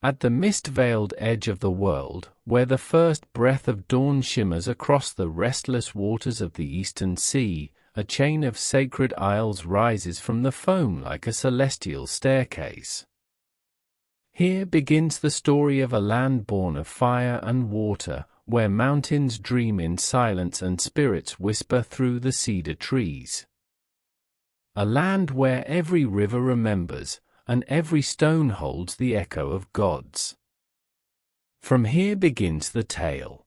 At the mist-veiled edge of the world, where the first breath of dawn shimmers across the restless waters of the eastern sea, a chain of sacred isles rises from the foam like a celestial staircase. Here begins the story of a land born of fire and water, where mountains dream in silence and spirits whisper through the cedar trees. A land where every river remembers, and every stone holds the echo of gods. From here begins the tale.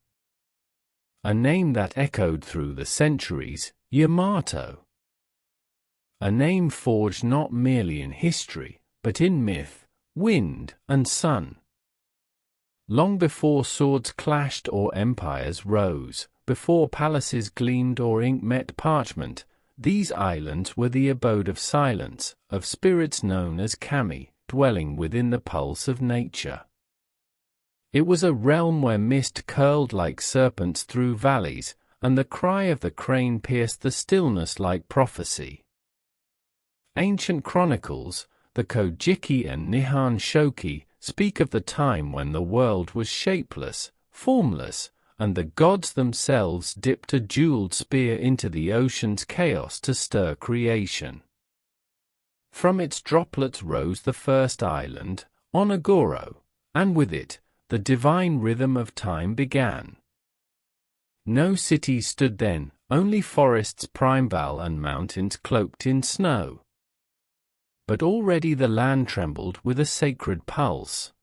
A name that echoed through the centuries, Yamato. A name forged not merely in history, but in myth, wind, and sun. Long before swords clashed or empires rose, before palaces gleamed or ink met parchment, these islands were the abode of silence, of spirits known as kami, dwelling within the pulse of nature. It was a realm where mist curled like serpents through valleys, and the cry of the crane pierced the stillness like prophecy. Ancient chronicles, the Kojiki and Nihon Shoki, speak of the time when the world was shapeless, formless, and the gods themselves dipped a jeweled spear into the ocean's chaos to stir creation. From its droplets rose the first island, Onagoro, and with it, the divine rhythm of time began. No cities stood then, only forests primeval and mountains cloaked in snow. But already the land trembled with a sacred pulse.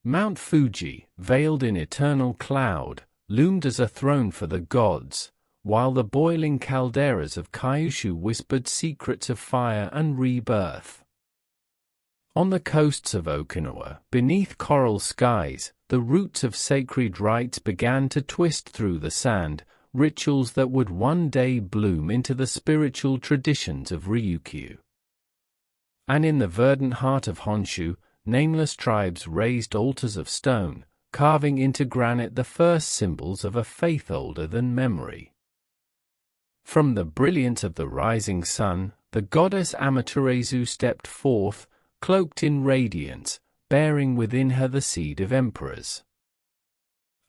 Mount Fuji, veiled in eternal cloud, loomed as a throne for the gods, while the boiling calderas of Kyushu whispered secrets of fire and rebirth. On the coasts of Okinawa, beneath coral skies, the roots of sacred rites began to twist through the sand, rituals that would one day bloom into the spiritual traditions of Ryukyu. And in the verdant heart of Honshu, nameless tribes raised altars of stone, carving into granite the first symbols of a faith older than memory. From the brilliance of the rising sun, the goddess Amaterasu stepped forth, cloaked in radiance, bearing within her the seed of emperors.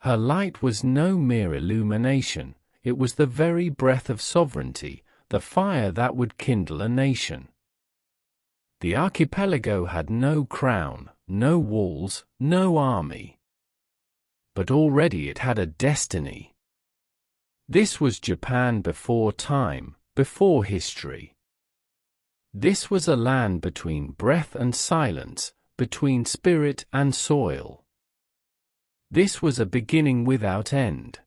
Her light was no mere illumination, it was the very breath of sovereignty, the fire that would kindle a nation. The archipelago had no crown, no walls, no army. But already it had a destiny. This was Japan before time, before history. This was a land between breath and silence, between spirit and soil. This was a beginning without end.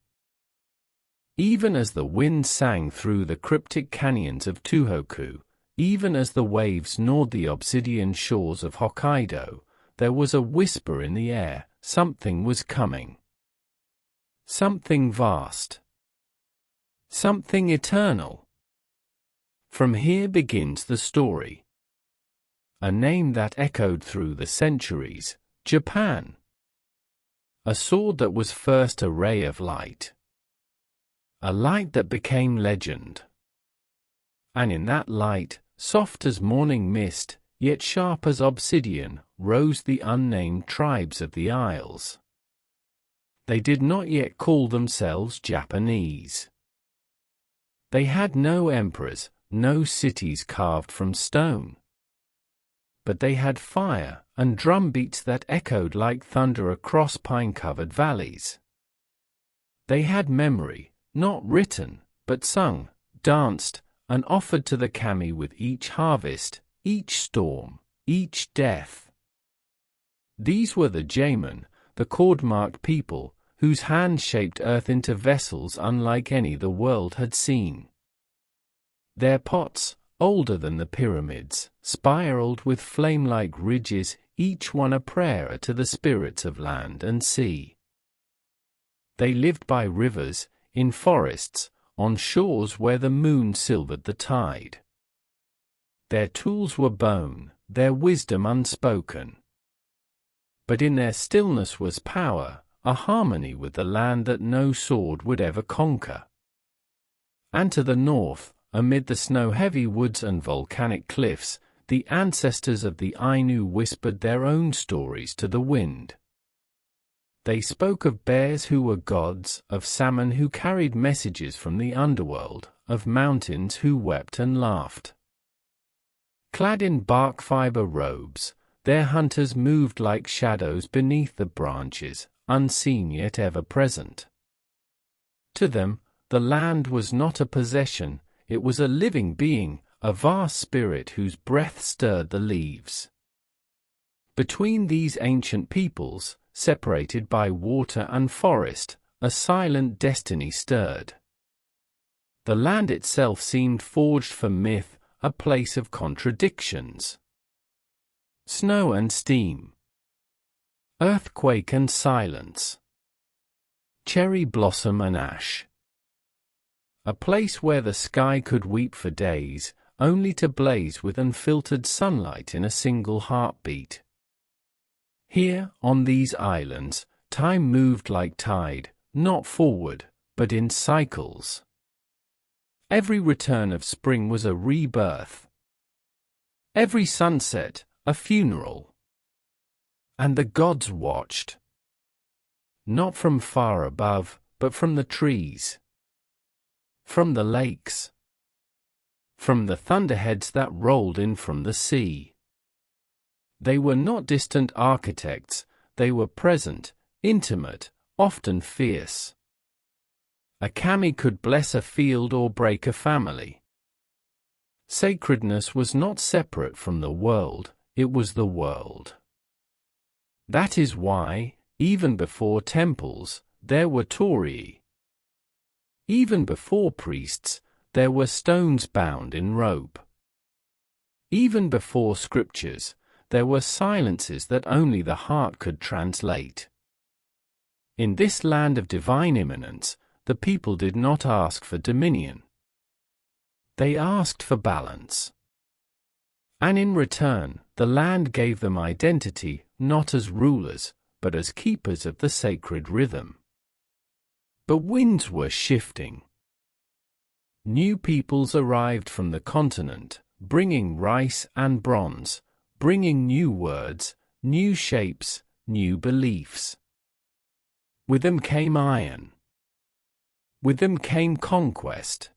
Even as the wind sang through the cryptic canyons of Tohoku, even as the waves gnawed the obsidian shores of Hokkaido, there was a whisper in the air, something was coming. Something vast. Something eternal. From here begins the story. A name that echoed through the centuries, Japan. A sword that was first a ray of light. A light that became legend. And in that light, soft as morning mist, yet sharp as obsidian, rose the unnamed tribes of the Isles. They did not yet call themselves Japanese. They had no emperors, no cities carved from stone. But they had fire, and drumbeats that echoed like thunder across pine-covered valleys. They had memory, not written, but sung, danced, and offered to the kami with each harvest, each storm, each death. These were the Jaemun, the cord-marked people, whose hands shaped earth into vessels unlike any the world had seen. Their pots, older than the pyramids, spiraled with flame-like ridges, each one a prayer to the spirits of land and sea. They lived by rivers, in forests, on shores where the moon silvered the tide. Their tools were bone, their wisdom unspoken. But in their stillness was power, a harmony with the land that no sword would ever conquer. And to the north, amid the snow-heavy woods and volcanic cliffs, the ancestors of the Ainu whispered their own stories to the wind. They spoke of bears who were gods, of salmon who carried messages from the underworld, of mountains who wept and laughed. Clad in bark fiber robes, their hunters moved like shadows beneath the branches, unseen yet ever present. To them, the land was not a possession, it was a living being, a vast spirit whose breath stirred the leaves. Between these ancient peoples, separated by water and forest, a silent destiny stirred. The land itself seemed forged for myth, a place of contradictions. Snow and steam. Earthquake and silence. Cherry blossom and ash. A place where the sky could weep for days, only to blaze with unfiltered sunlight in a single heartbeat. Here, on these islands, time moved like tide, not forward, but in cycles. Every return of spring was a rebirth. Every sunset, a funeral. And the gods watched. Not from far above, but from the trees. From the lakes. From the thunderheads that rolled in from the sea. They were not distant architects, they were present, intimate, often fierce. A kami could bless a field or break a family. Sacredness was not separate from the world, it was the world. That is why, even before temples, there were torii. Even before priests, there were stones bound in rope. Even before scriptures, there were silences that only the heart could translate. In this land of divine immanence, the people did not ask for dominion. They asked for balance. And in return, the land gave them identity, not as rulers, but as keepers of the sacred rhythm. But winds were shifting. New peoples arrived from the continent, bringing rice and bronze, bringing new words, new shapes, new beliefs. With them came iron. With them came conquest.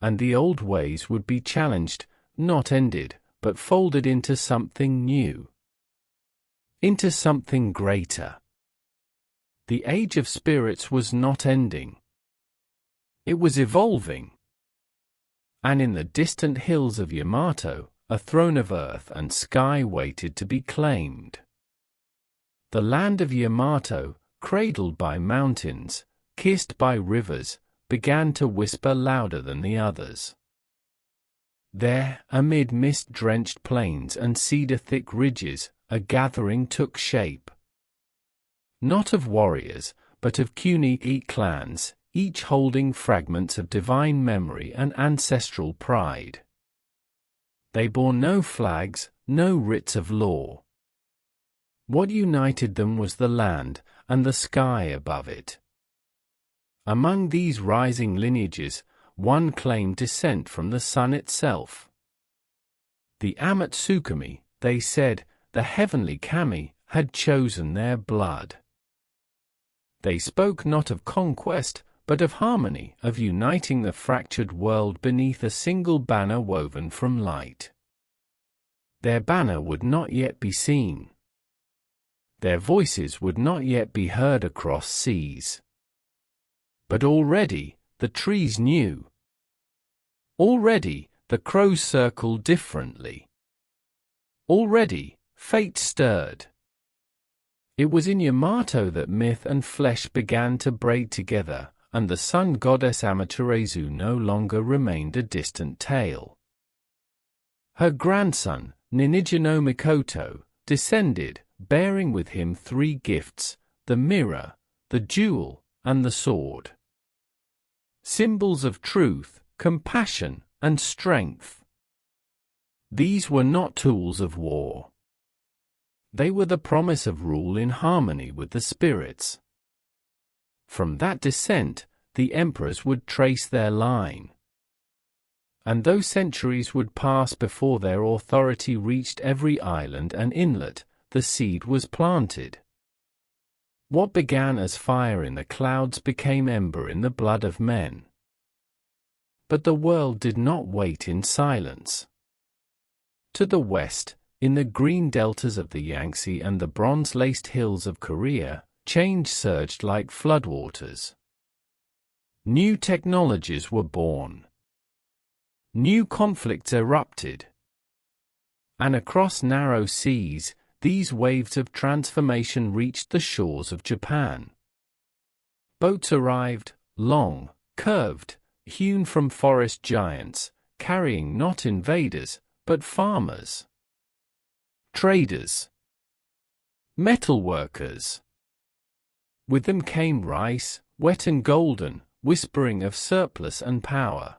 And the old ways would be challenged, not ended, but folded into something new. Into something greater. The age of spirits was not ending. It was evolving. And in the distant hills of Yamato, a throne of earth and sky waited to be claimed. The land of Yamato, cradled by mountains, kissed by rivers, began to whisper louder than the others. There, amid mist-drenched plains and cedar-thick ridges, a gathering took shape. Not of warriors, but of Kunii clans, each holding fragments of divine memory and ancestral pride. They bore no flags, no writs of law. What united them was the land, and the sky above it. Among these rising lineages, one claimed descent from the sun itself. The Amatsukami, they said, the heavenly kami, had chosen their blood. They spoke not of conquest, but of harmony, of uniting the fractured world beneath a single banner woven from light. Their banner would not yet be seen. Their voices would not yet be heard across seas. But already, the trees knew. Already, the crows circled differently. Already, fate stirred. It was in Yamato that myth and flesh began to braid together, and the sun goddess Amaterasu no longer remained a distant tale. Her grandson, Ninja no Mikoto, descended, bearing with him three gifts, the mirror, the jewel, and the sword. Symbols of truth, compassion, and strength. These were not tools of war. They were the promise of rule in harmony with the spirits. From that descent, the emperors would trace their line. and though centuries would pass before their authority reached every island and inlet, the seed was planted. What began as fire in the clouds became ember in the blood of men. But the world did not wait in silence. To the west, in the green deltas of the Yangtze and the bronze-laced hills of Korea, change surged like floodwaters. New technologies were born. New conflicts erupted. And across narrow seas, these waves of transformation reached the shores of Japan. Boats arrived, long, curved, hewn from forest giants, carrying not invaders, but farmers, traders, metalworkers. With them came rice, wet and golden, whispering of surplus and power.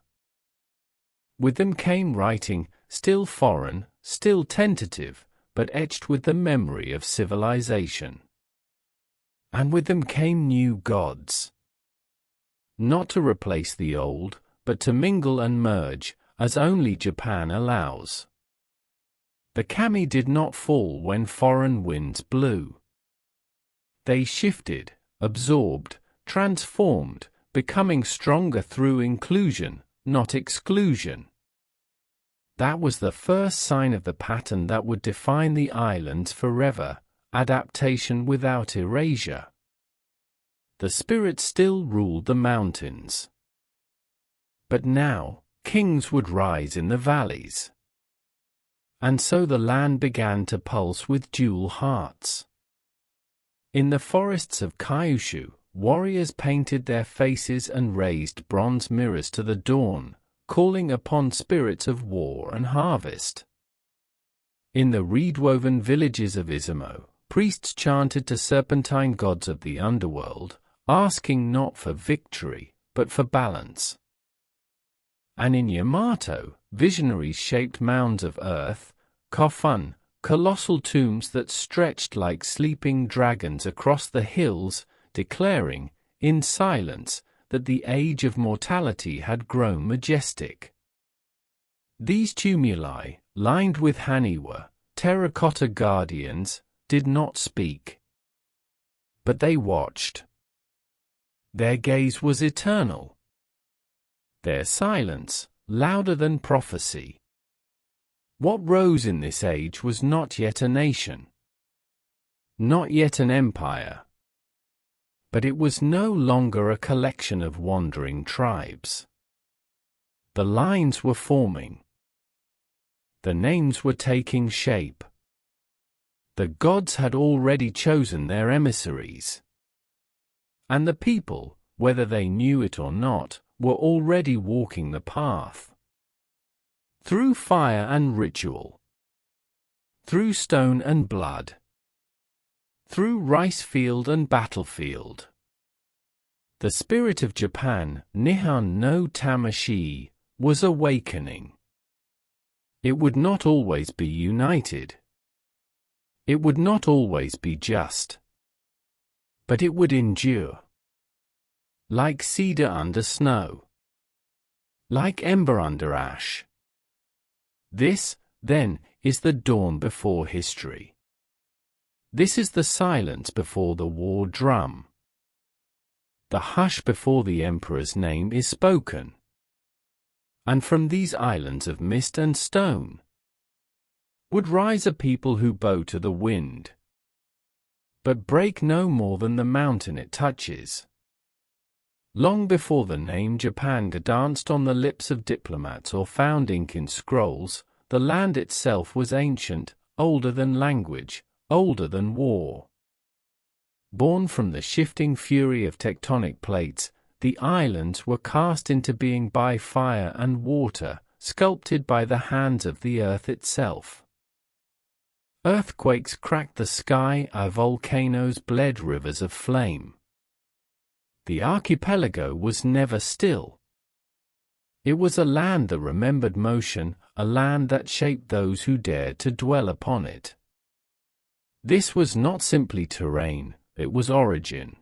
With them came writing, still foreign, still tentative, but etched with the memory of civilization. And with them came new gods. Not to replace the old, but to mingle and merge, as only Japan allows. The kami did not fall when foreign winds blew. They shifted, absorbed, transformed, becoming stronger through inclusion, not exclusion. That was the first sign of the pattern that would define the islands forever, adaptation without erasure. The spirit still ruled the mountains. But now, kings would rise in the valleys. And so the land began to pulse with dual hearts. In the forests of Kyushu, warriors painted their faces and raised bronze mirrors to the dawn, calling upon spirits of war and harvest. In the reed-woven villages of Izumo, priests chanted to serpentine gods of the underworld, asking not for victory, but for balance. And in Yamato, visionaries shaped mounds of earth, kofun, colossal tombs that stretched like sleeping dragons across the hills, declaring, in silence, that the age of mortality had grown majestic. These tumuli, lined with haniwa, terracotta guardians, did not speak. But they watched. Their gaze was eternal. Their silence, louder than prophecy. What rose in this age was not yet a nation. Not yet an empire. But it was no longer a collection of wandering tribes. The lines were forming. The names were taking shape. The gods had already chosen their emissaries. And the people, whether they knew it or not, were already walking the path. Through fire and ritual. Through stone and blood. Through rice field and battlefield. The spirit of Japan, Nihon no Tamashii, was awakening. It would not always be united. It would not always be just. But it would endure. Like cedar under snow. Like ember under ash. This, then, is the dawn before history. This is the silence before the war drum. The hush before the emperor's name is spoken. And from these islands of mist and stone would rise a people who bow to the wind, but break no more than the mountain it touches. Long before the name Japan danced on the lips of diplomats or found ink in scrolls, the land itself was ancient, older than language, older than war. Born from the shifting fury of tectonic plates, the islands were cast into being by fire and water, sculpted by the hands of the earth itself. Earthquakes cracked the sky, volcanoes bled rivers of flame. The archipelago was never still. It was a land that remembered motion, a land that shaped those who dared to dwell upon it. This was not simply terrain, it was origin.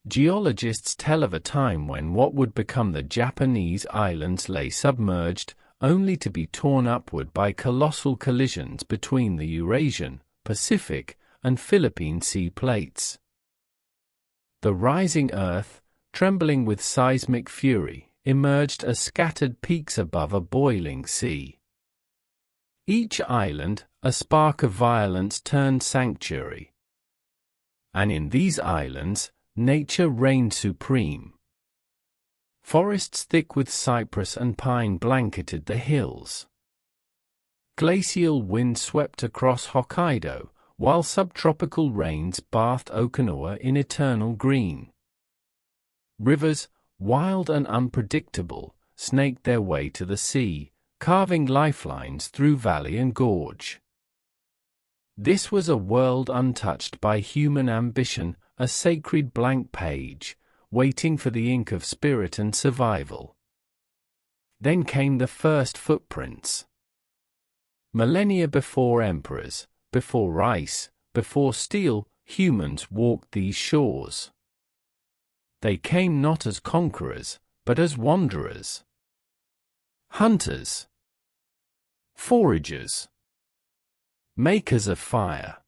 Geologists tell of a time when what would become the Japanese islands lay submerged, only to be torn upward by colossal collisions between the Eurasian, Pacific, and Philippine sea plates. The rising Earth, trembling with seismic fury, emerged as scattered peaks above a boiling sea. Each island, a spark of violence turned sanctuary. And in these islands, nature reigned supreme. Forests thick with cypress and pine blanketed the hills. Glacial wind swept across Hokkaido, while subtropical rains bathed Okinawa in eternal green. Rivers, wild and unpredictable, snaked their way to the sea, carving lifelines through valley and gorge. This was a world untouched by human ambition, a sacred blank page, waiting for the ink of spirit and survival. Then came the first footprints. Millennia before emperors, before rice, before steel, humans walked these shores. They came not as conquerors, but as wanderers. Hunters. Foragers. Makers of fire.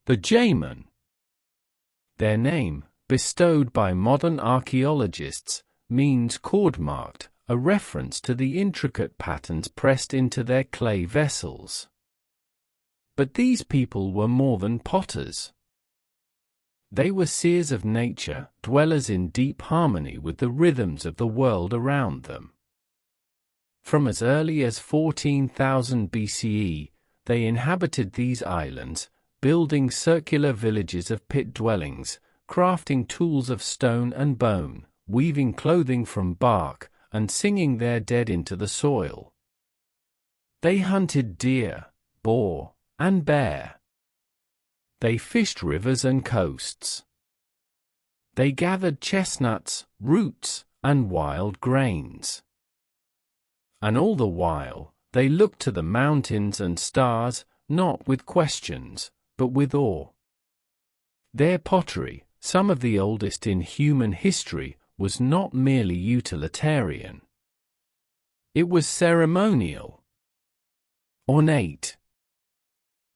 The Jaimin. Their name, bestowed by modern archaeologists, means cord-marked, a reference to the intricate patterns pressed into their clay vessels. But these people were more than potters. They were seers of nature, dwellers in deep harmony with the rhythms of the world around them. From as early as 14,000 BCE, they inhabited these islands, building circular villages of pit dwellings, crafting tools of stone and bone, weaving clothing from bark, and singing their dead into the soil. They hunted deer, boar, and bear. They fished rivers and coasts. They gathered chestnuts, roots, and wild grains. And all the while, they looked to the mountains and stars, not with questions, but with awe. Their pottery, some of the oldest in human history, was not merely utilitarian. It was ceremonial, ornate,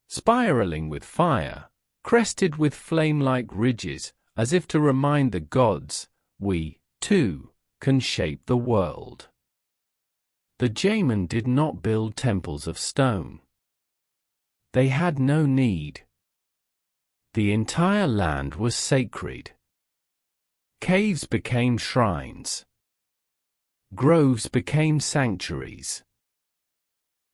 spiraling with fire, crested with flame-like ridges, as if to remind the gods, we, too, can shape the world. The Jaimin did not build temples of stone. They had no need. The entire land was sacred. Caves became shrines. Groves became sanctuaries.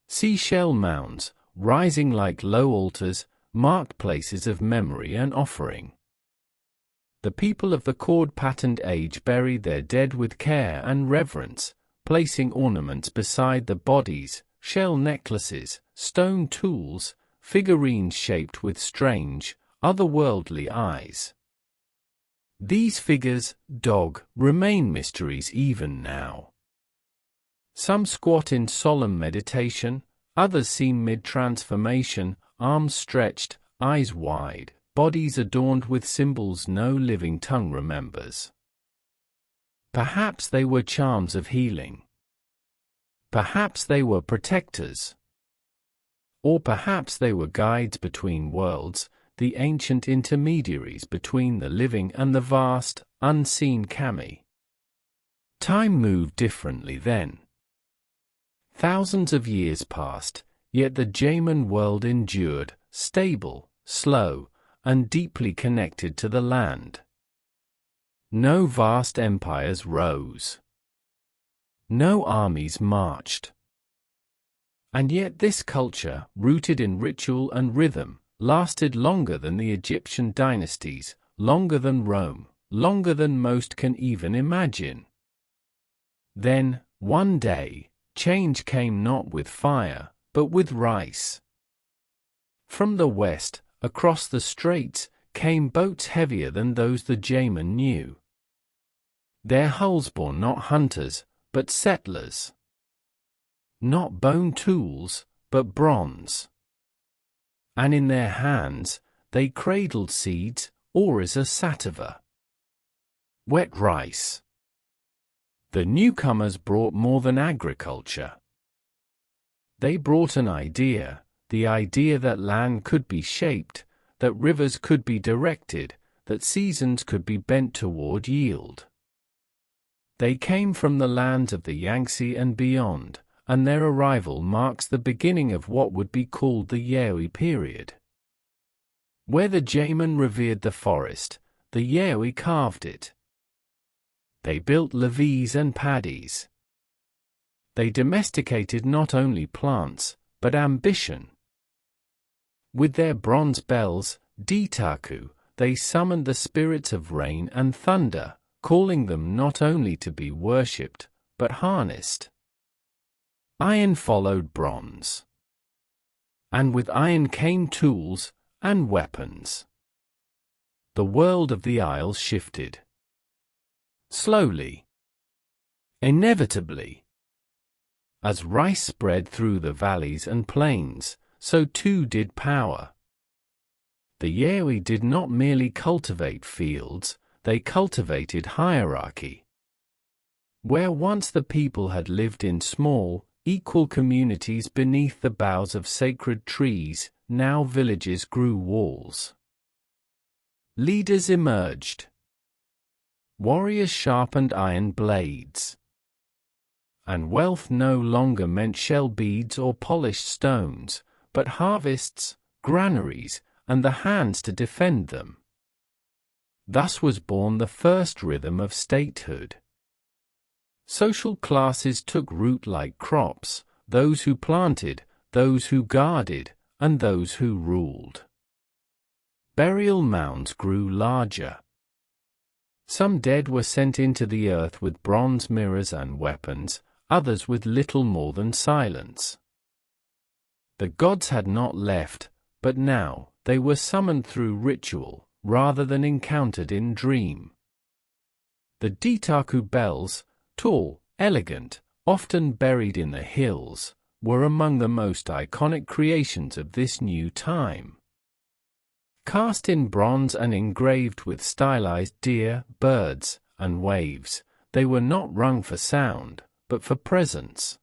Seashell mounds, rising like low altars, marked places of memory and offering. The people of the cord-patterned age buried their dead with care and reverence, placing ornaments beside the bodies, shell necklaces, stone tools, figurines shaped with strange, otherworldly eyes. These figures, remain mysteries even now. Some squat in solemn meditation, others seem mid-transformation, arms stretched, eyes wide, bodies adorned with symbols no living tongue remembers. Perhaps they were charms of healing. Perhaps they were protectors. Or perhaps they were guides between worlds, the ancient intermediaries between the living and the vast, unseen kami. Time moved differently then. Thousands of years passed, yet the Jaimin world endured, stable, slow, and deeply connected to the land. No vast empires rose. No armies marched. And yet this culture, rooted in ritual and rhythm, lasted longer than the Egyptian dynasties, longer than Rome, longer than most can even imagine. Then, one day, change came not with fire, but with rice. From the west, across the straits, came boats heavier than those the Jaimin knew. Their hulls bore not hunters, but settlers. Not bone tools, but bronze. And in their hands, they cradled seeds, or as a sativa. Wet rice. The newcomers brought more than agriculture. They brought an idea, the idea that land could be shaped, that rivers could be directed, that seasons could be bent toward yield. They came from the lands of the Yangtze and beyond, and their arrival marks the beginning of what would be called the Yayoi period. Where the Jaeman revered the forest, the Yayoi carved it. They built levees and paddies. They domesticated not only plants, but ambition. With their bronze bells, Ditaku, they summoned the spirits of rain and thunder, calling them not only to be worshipped, but harnessed. Iron followed bronze. And with iron came tools and weapons. The world of the Isles shifted. Slowly. Inevitably. As rice spread through the valleys and plains, so too did power. The Yayoi did not merely cultivate fields, they cultivated hierarchy. Where once the people had lived in small, equal communities beneath the boughs of sacred trees, now villages grew walls. Leaders emerged. Warriors sharpened iron blades. And wealth no longer meant shell beads or polished stones, but harvests, granaries, and the hands to defend them. Thus was born the first rhythm of statehood. Social classes took root like crops, those who planted, those who guarded, and those who ruled. Burial mounds grew larger. Some dead were sent into the earth with bronze mirrors and weapons, others with little more than silence. The gods had not left, but now, they were summoned through ritual, rather than encountered in dream. The Ditaku bells, tall, elegant, often buried in the hills, were among the most iconic creations of this new time. Cast in bronze and engraved with stylized deer, birds, and waves, they were not rung for sound, but for presence.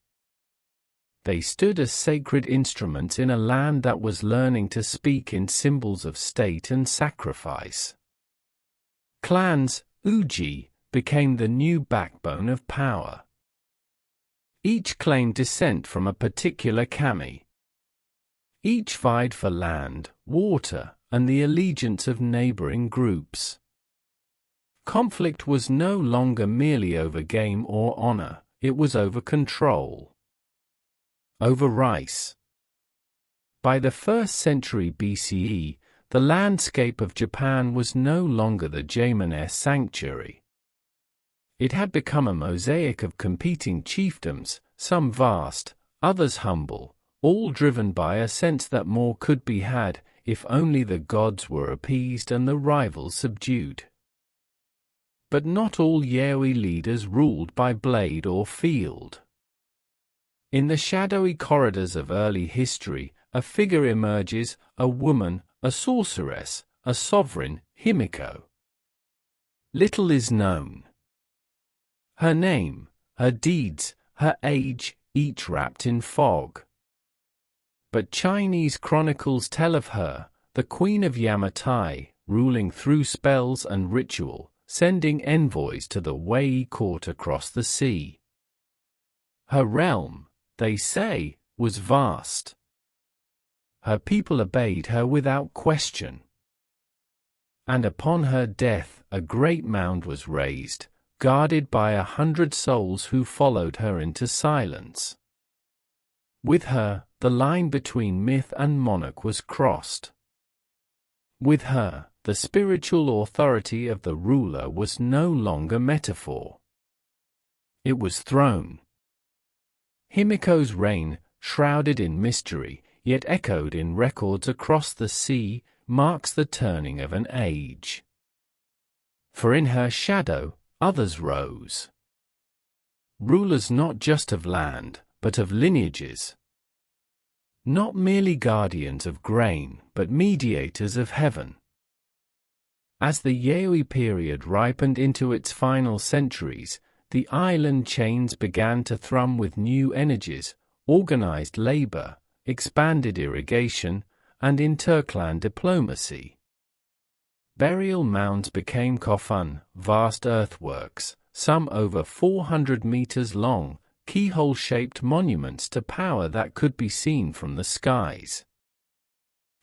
They stood as sacred instruments in a land that was learning to speak in symbols of state and sacrifice. Clans, uji, became the new backbone of power. Each claimed descent from a particular kami. Each vied for land, water, and the allegiance of neighboring groups. Conflict was no longer merely over game or honor, it was over control. Over rice. By the 1st century BCE, the landscape of Japan was no longer the Jaeman sanctuary. It had become a mosaic of competing chiefdoms, some vast, others humble, all driven by a sense that more could be had, if only the gods were appeased and the rivals subdued. But not all Yayoi leaders ruled by blade or field. In the shadowy corridors of early history, a figure emerges, a woman, a sorceress, a sovereign, Himiko. Little is known. Her name, her deeds, her age, each wrapped in fog. But Chinese chronicles tell of her, the queen of Yamato, ruling through spells and ritual, sending envoys to the Wei court across the sea. Her realm, they say, was vast. Her people obeyed her without question. And upon her death, a great mound was raised, guarded by 100 souls who followed her into silence. With her, the line between myth and monarch was crossed. With her, the spiritual authority of the ruler was no longer metaphor. It was throne. Himiko's reign, shrouded in mystery, yet echoed in records across the sea, marks the turning of an age. For in her shadow, others rose. Rulers not just of land, but of lineages. Not merely guardians of grain, but mediators of heaven. As the Yayoi period ripened into its final centuries, the island chains began to thrum with new energies, organized labor, expanded irrigation, and interclan diplomacy. Burial mounds became kofun, vast earthworks, some over 400 meters long, keyhole-shaped monuments to power that could be seen from the skies.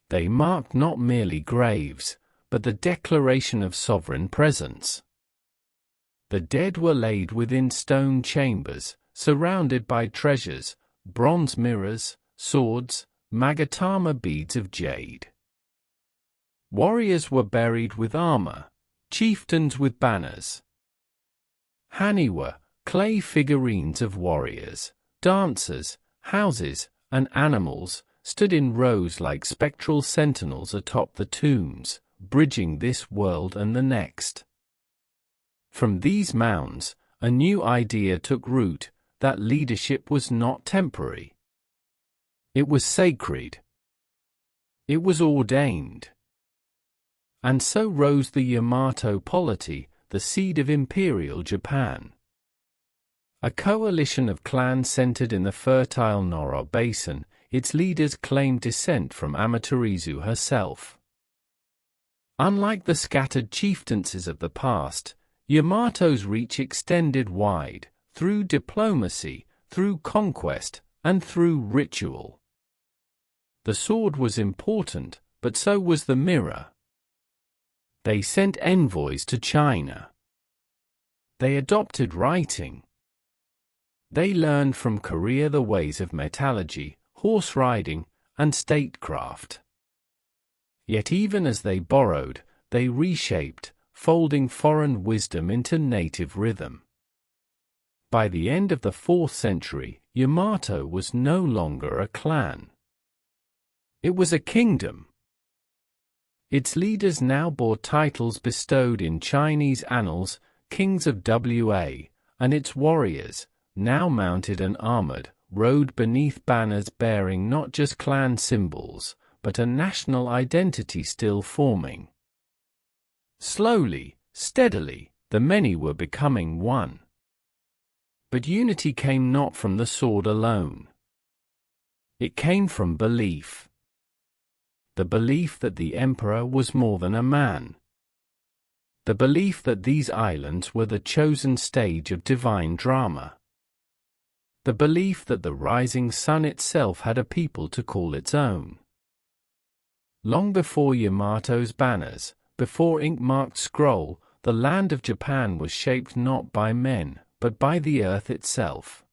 They marked not merely graves, but the declaration of sovereign presence. The dead were laid within stone chambers, surrounded by treasures, bronze mirrors, swords, magatama beads of jade. Warriors were buried with armor, chieftains with banners. Haniwa, clay figurines of warriors, dancers, houses, and animals, stood in rows like spectral sentinels atop the tombs, bridging this world and the next. From these mounds, a new idea took root, that leadership was not temporary. It was sacred. It was ordained. And so rose the Yamato polity, the seed of imperial Japan. A coalition of clans centered in the fertile Nara basin, its leaders claimed descent from Amaterasu herself. Unlike the scattered chieftaincies of the past, Yamato's reach extended wide, through diplomacy, through conquest, and through ritual. The sword was important, but so was the mirror. They sent envoys to China. They adopted writing. They learned from Korea the ways of metallurgy, horse riding, and statecraft. Yet even as they borrowed, they reshaped, folding foreign wisdom into native rhythm. By the end of the 4th century, Yamato was no longer a clan. It was a kingdom. Its leaders now bore titles bestowed in Chinese annals, kings of Wa, and its warriors, now mounted and armored, rode beneath banners bearing not just clan symbols, but a national identity still forming. Slowly, steadily, the many were becoming one. But unity came not from the sword alone. It came from belief. The belief that the emperor was more than a man. The belief that these islands were the chosen stage of divine drama. The belief that the rising sun itself had a people to call its own. Long before Yamato's banners, before ink-marked scroll, the land of Japan was shaped not by men, but by the earth itself.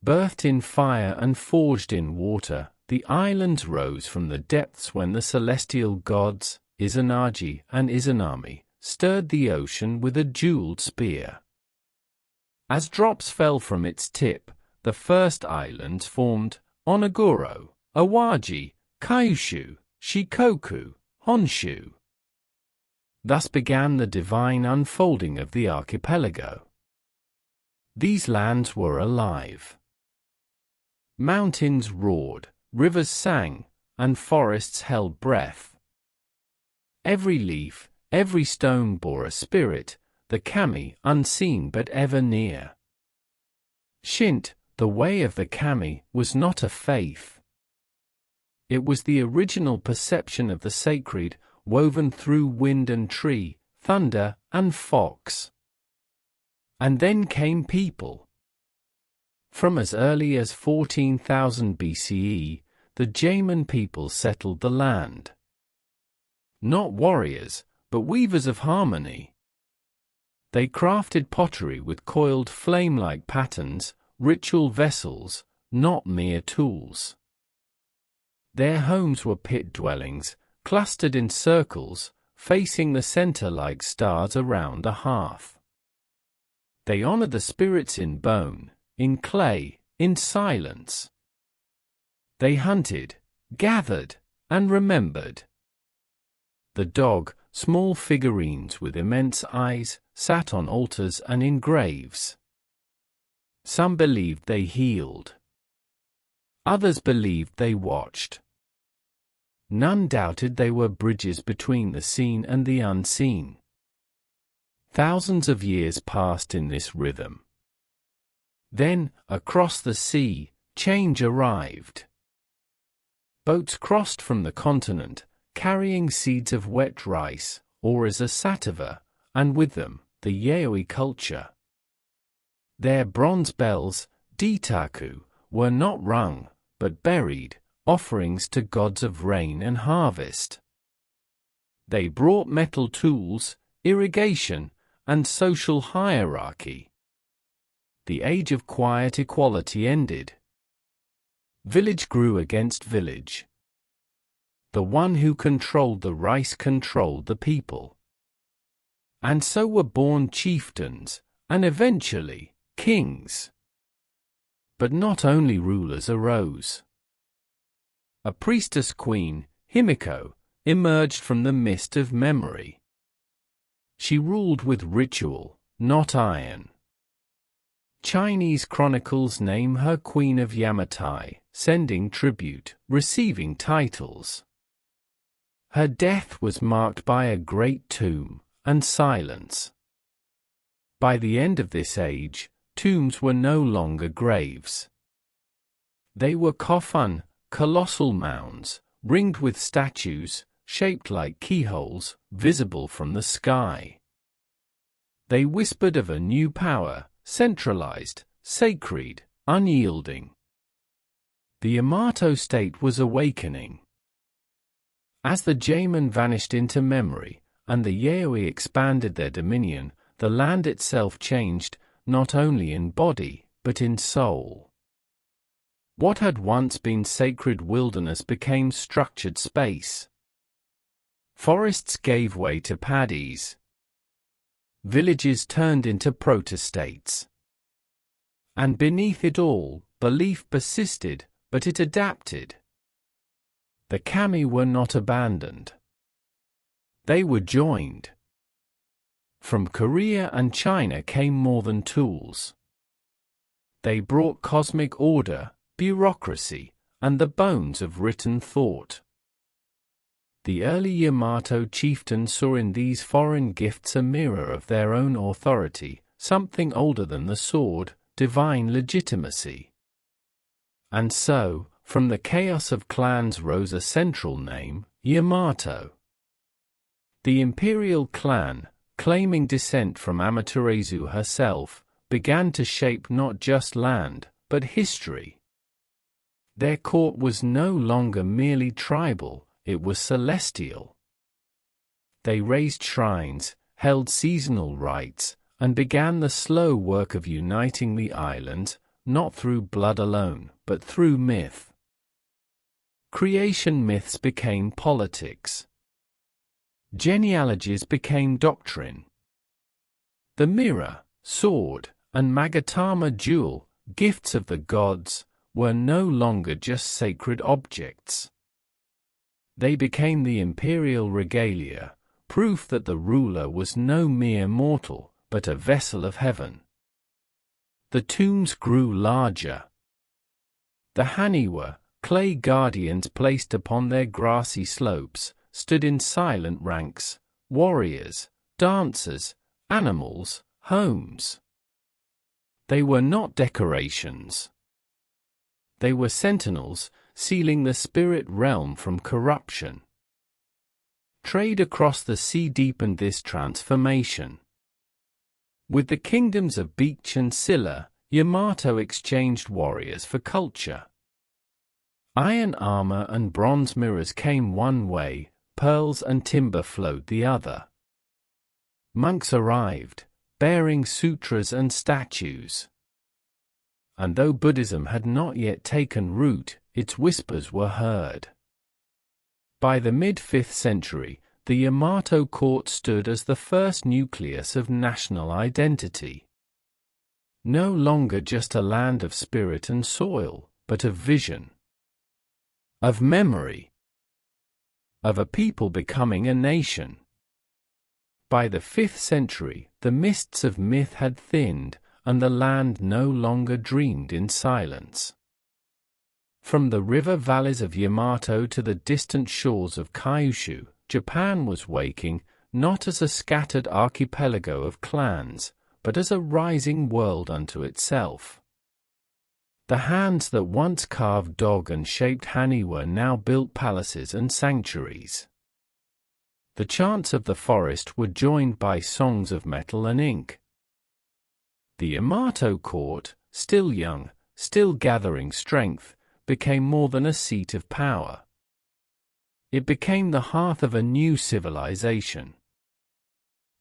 Birthed in fire and forged in water, the islands rose from the depths when the celestial gods, Izanagi and Izanami, stirred the ocean with a jeweled spear. As drops fell from its tip, the first islands formed: Onagoro, Awaji, Kyushu, Shikoku, Honshu. Thus began the divine unfolding of the archipelago. These lands were alive. Mountains roared, rivers sang, and forests held breath. Every leaf, every stone bore a spirit, the kami, unseen but ever near. Shint, the way of the kami, was not a faith. It was the original perception of the sacred, woven through wind and tree, thunder and fox. And then came people. From as early as 14,000 BCE, the Jaman people settled the land. Not warriors, but weavers of harmony. They crafted pottery with coiled flame-like patterns, ritual vessels, not mere tools. Their homes were pit dwellings, clustered in circles, facing the center like stars around a hearth. They honored the spirits in bone, in clay, in silence. They hunted, gathered, and remembered. The dog, small figurines with immense eyes, sat on altars and in graves. Some believed they healed. Others believed they watched. none doubted they were bridges between the seen and the unseen. Thousands of years passed in this rhythm. Then, across the sea, change arrived. Boats crossed from the continent, carrying seeds of wet rice, or as a sativa, and with them, the Yayoi culture. Their bronze bells, ditaku, were not rung, but buried, offerings to gods of rain and harvest. They brought metal tools, irrigation, and social hierarchy. The age of quiet equality ended. Village grew against village. The one who controlled the rice controlled the people. And so were born chieftains, and eventually, kings. But not only rulers arose. A priestess queen, Himiko, emerged from the mist of memory. She ruled with ritual, not iron. Chinese chronicles name her Queen of Yamato, sending tribute, receiving titles. Her death was marked by a great tomb, and silence. By the end of this age, tombs were no longer graves. They were kofun, colossal mounds, ringed with statues, shaped like keyholes, visible from the sky. They whispered of a new power, centralized, sacred, unyielding. The Yamato state was awakening. As the Jaeman vanished into memory, and the Yayoi expanded their dominion, the land itself changed, not only in body, but in soul. What had once been sacred wilderness became structured space. Forests gave way to paddies. Villages turned into protostates. And beneath it all, belief persisted, but it adapted. The kami were not abandoned. They were joined. From Korea and China came more than tools. They brought cosmic order, bureaucracy, and the bones of written thought. The early Yamato chieftains saw in these foreign gifts a mirror of their own authority, something older than the sword, divine legitimacy. And so, from the chaos of clans rose a central name, Yamato. The imperial clan, claiming descent from Amaterasu herself, began to shape not just land, but history. Their court was no longer merely tribal, it was celestial. They raised shrines, held seasonal rites, and began the slow work of uniting the islands, not through blood alone, but through myth. Creation myths became politics. Genealogies became doctrine. The mirror, sword, and Magatama jewel, gifts of the gods, were no longer just sacred objects. They became the imperial regalia, proof that the ruler was no mere mortal, but a vessel of heaven. The tombs grew larger. The haniwa, clay guardians placed upon their grassy slopes, stood in silent ranks, warriors, dancers, animals, homes. They were not decorations. They were sentinels, sealing the spirit realm from corruption. Trade across the sea deepened this transformation. With the kingdoms of Beach and Silla, Yamato exchanged warriors for culture. Iron armor and bronze mirrors came one way, pearls and timber flowed the other. Monks arrived, bearing sutras and statues. And though Buddhism had not yet taken root, its whispers were heard. By the mid-5th century, the Yamato court stood as the first nucleus of national identity. No longer just a land of spirit and soil, but of vision. Of memory. Of a people becoming a nation. By the 5th century, the mists of myth had thinned, and the land no longer dreamed in silence. From the river valleys of Yamato to the distant shores of Kyushu, Japan was waking, not as a scattered archipelago of clans, but as a rising world unto itself. The hands that once carved dog and shaped Haniwa now built palaces and sanctuaries. The chants of the forest were joined by songs of metal and ink. The Yamato court, still young, still gathering strength, became more than a seat of power. It became the hearth of a new civilization.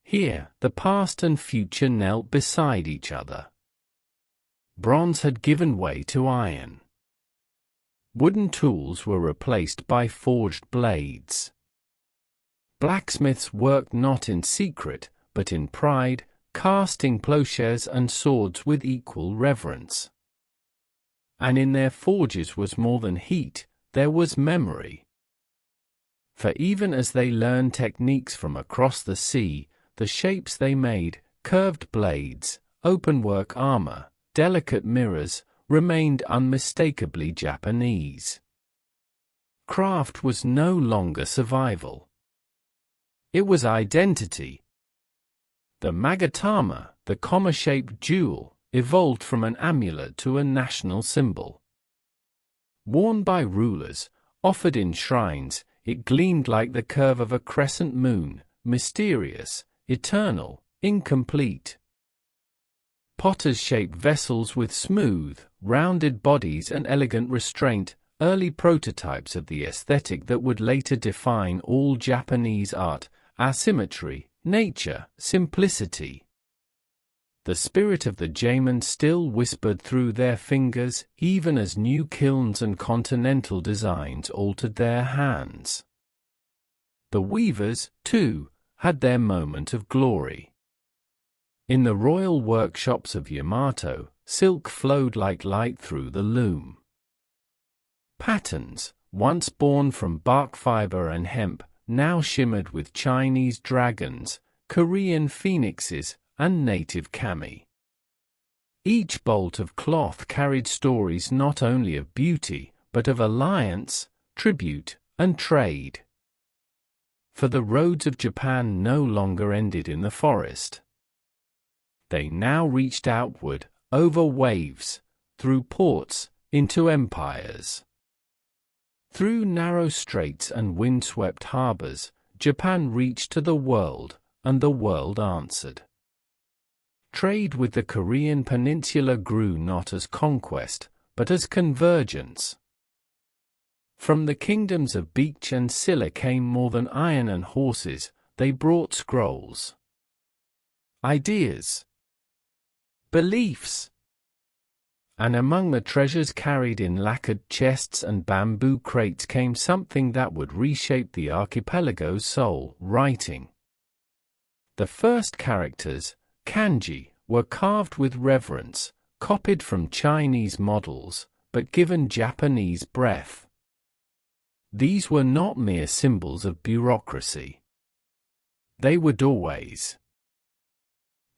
Here, the past and future knelt beside each other. Bronze had given way to iron. Wooden tools were replaced by forged blades. Blacksmiths worked not in secret, but in pride, casting plowshares and swords with equal reverence. And in their forges was more than heat, there was memory. For even as they learned techniques from across the sea, the shapes they made, curved blades, openwork armor, delicate mirrors, remained unmistakably Japanese. Craft was no longer survival. It was identity. The magatama, the comma-shaped jewel, evolved from an amulet to a national symbol. Worn by rulers, offered in shrines, it gleamed like the curve of a crescent moon, mysterious, eternal, incomplete. Potters shaped vessels with smooth, rounded bodies and elegant restraint, early prototypes of the aesthetic that would later define all Japanese art: asymmetry, nature, simplicity. The spirit of the Jaeman still whispered through their fingers, even as new kilns and continental designs altered their hands. The weavers, too, had their moment of glory. In the royal workshops of Yamato, silk flowed like light through the loom. Patterns, once born from bark fiber and hemp, now shimmered with Chinese dragons, Korean phoenixes, and native kami. Each bolt of cloth carried stories not only of beauty, but of alliance, tribute, and trade. For the roads of Japan no longer ended in the forest. They now reached outward, over waves, through ports, into empires. Through narrow straits and windswept harbors, Japan reached to the world, and the world answered. Trade with the Korean peninsula grew not as conquest, but as convergence. From the kingdoms of beech and Silla came more than iron and horses, they brought scrolls, ideas, beliefs. And among the treasures carried in lacquered chests and bamboo crates came something that would reshape the archipelago's soul: writing. The first characters, kanji, were carved with reverence, copied from Chinese models, but given Japanese breath. These were not mere symbols of bureaucracy. They were doorways.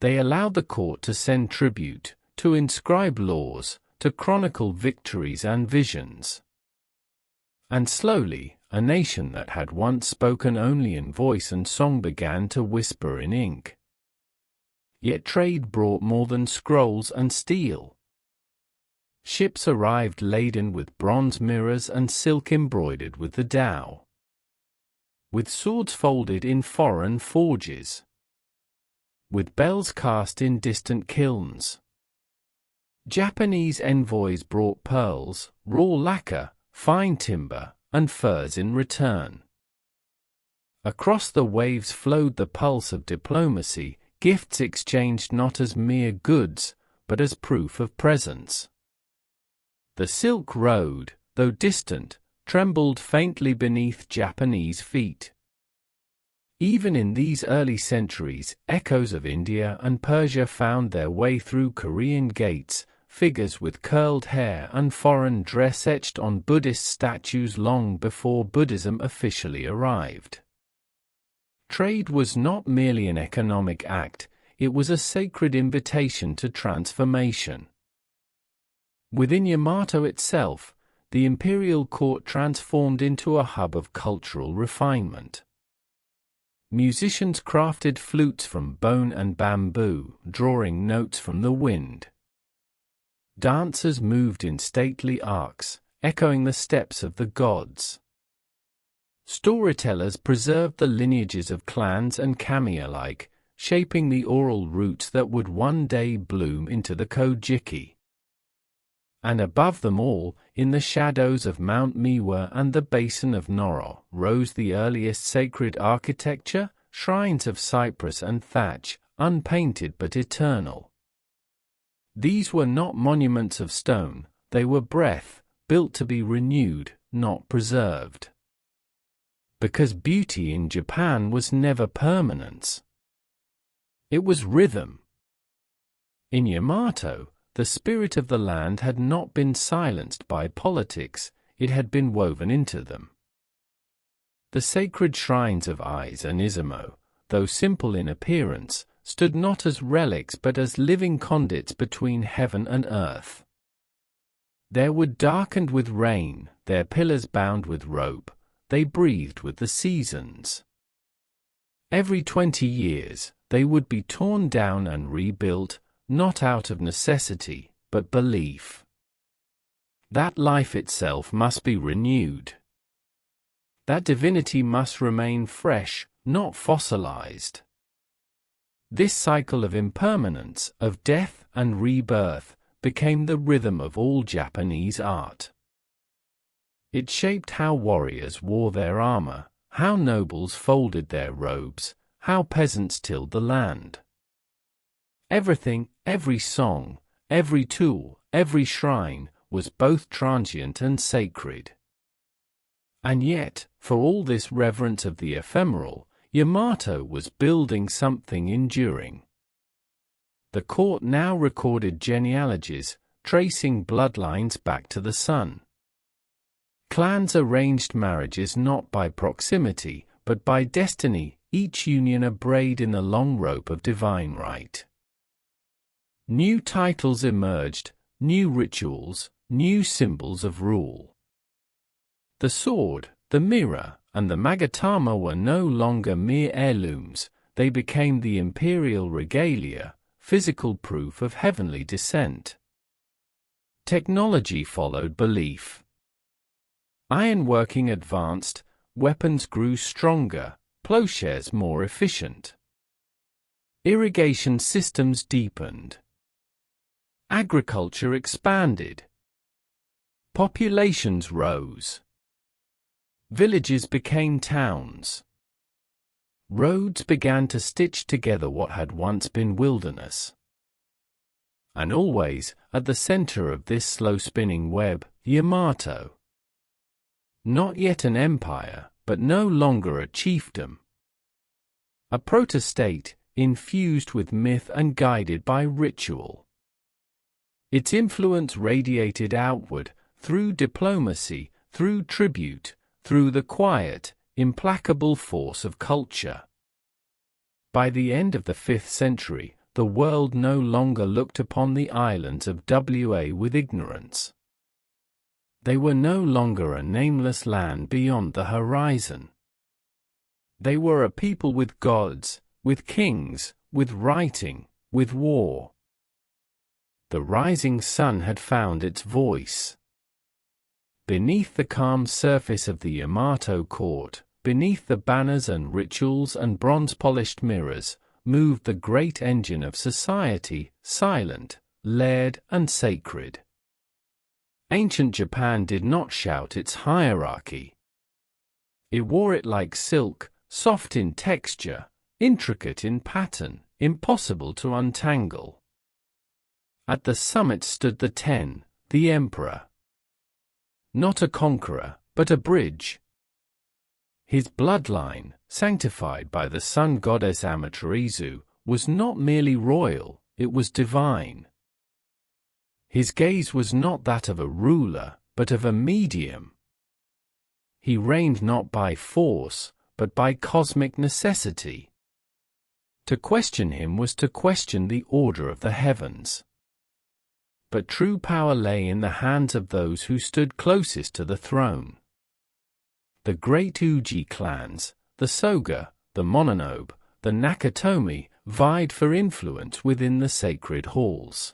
They allowed the court to send tribute, to inscribe laws, to chronicle victories and visions. And slowly, a nation that had once spoken only in voice and song began to whisper in ink. Yet trade brought more than scrolls and steel. Ships arrived laden with bronze mirrors and silk embroidered with the Tao. With swords folded in foreign forges. With bells cast in distant kilns. Japanese envoys brought pearls, raw lacquer, fine timber, and furs in return. Across the waves flowed the pulse of diplomacy, gifts exchanged not as mere goods, but as proof of presence. The Silk Road, though distant, trembled faintly beneath Japanese feet. Even in these early centuries, echoes of India and Persia found their way through Korean gates, figures with curled hair and foreign dress etched on Buddhist statues long before Buddhism officially arrived. Trade was not merely an economic act, it was a sacred invitation to transformation. Within Yamato itself, the imperial court transformed into a hub of cultural refinement. Musicians crafted flutes from bone and bamboo, drawing notes from the wind. Dancers moved in stately arcs, echoing the steps of the gods. Storytellers preserved the lineages of clans and kami alike, shaping the oral roots that would one day bloom into the Kojiki. And above them all, in the shadows of Mount Miwa and the basin of Noro, rose the earliest sacred architecture, shrines of cypress and thatch, unpainted but eternal. These were not monuments of stone, they were breath, built to be renewed, not preserved. Because beauty in Japan was never permanence. It was rhythm. In Yamato, the spirit of the land had not been silenced by politics, it had been woven into them. The sacred shrines of Ise and Izumo, though simple in appearance, stood not as relics but as living conduits between heaven and earth. Their wood darkened with rain, their pillars bound with rope, they breathed with the seasons. Every 20 years, they would be torn down and rebuilt, not out of necessity, but belief. That life itself must be renewed. That divinity must remain fresh, not fossilized. This cycle of impermanence, of death and rebirth, became the rhythm of all Japanese art. It shaped how warriors wore their armor, how nobles folded their robes, how peasants tilled the land. Everything, every song, every tool, every shrine, was both transient and sacred. And yet, for all this reverence of the ephemeral, Yamato was building something enduring. The court now recorded genealogies, tracing bloodlines back to the sun. Clans arranged marriages not by proximity, but by destiny, each union a braid in the long rope of divine right. New titles emerged, new rituals, new symbols of rule. The sword, the mirror, and the magatama were no longer mere heirlooms, they became the imperial regalia, physical proof of heavenly descent. Technology followed belief. Ironworking advanced, weapons grew stronger, plowshares more efficient. Irrigation systems deepened. Agriculture expanded. Populations rose. Villages became towns. Roads began to stitch together what had once been wilderness. And always, at the center of this slow-spinning web, Yamato. Not yet an empire, but no longer a chiefdom. A proto-state, infused with myth and guided by ritual. Its influence radiated outward, through diplomacy, through tribute, through the quiet, implacable force of culture. By the end of the 5th century, the world no longer looked upon the islands of Wa with ignorance. They were no longer a nameless land beyond the horizon. They were a people with gods, with kings, with writing, with war. The rising sun had found its voice. Beneath the calm surface of the Yamato court, beneath the banners and rituals and bronze-polished mirrors, moved the great engine of society, silent, layered, and sacred. Ancient Japan did not shout its hierarchy. It wore it like silk, soft in texture, intricate in pattern, impossible to untangle. At the summit stood the Ten, the emperor. Not a conqueror, but a bridge. His bloodline, sanctified by the sun goddess Amaterasu, was not merely royal, it was divine. His gaze was not that of a ruler, but of a medium. He reigned not by force, but by cosmic necessity. To question him was to question the order of the heavens. but true power lay in the hands of those who stood closest to the throne. The great Uji clans, the Soga, the Mononobe, the Nakatomi, vied for influence within the sacred halls.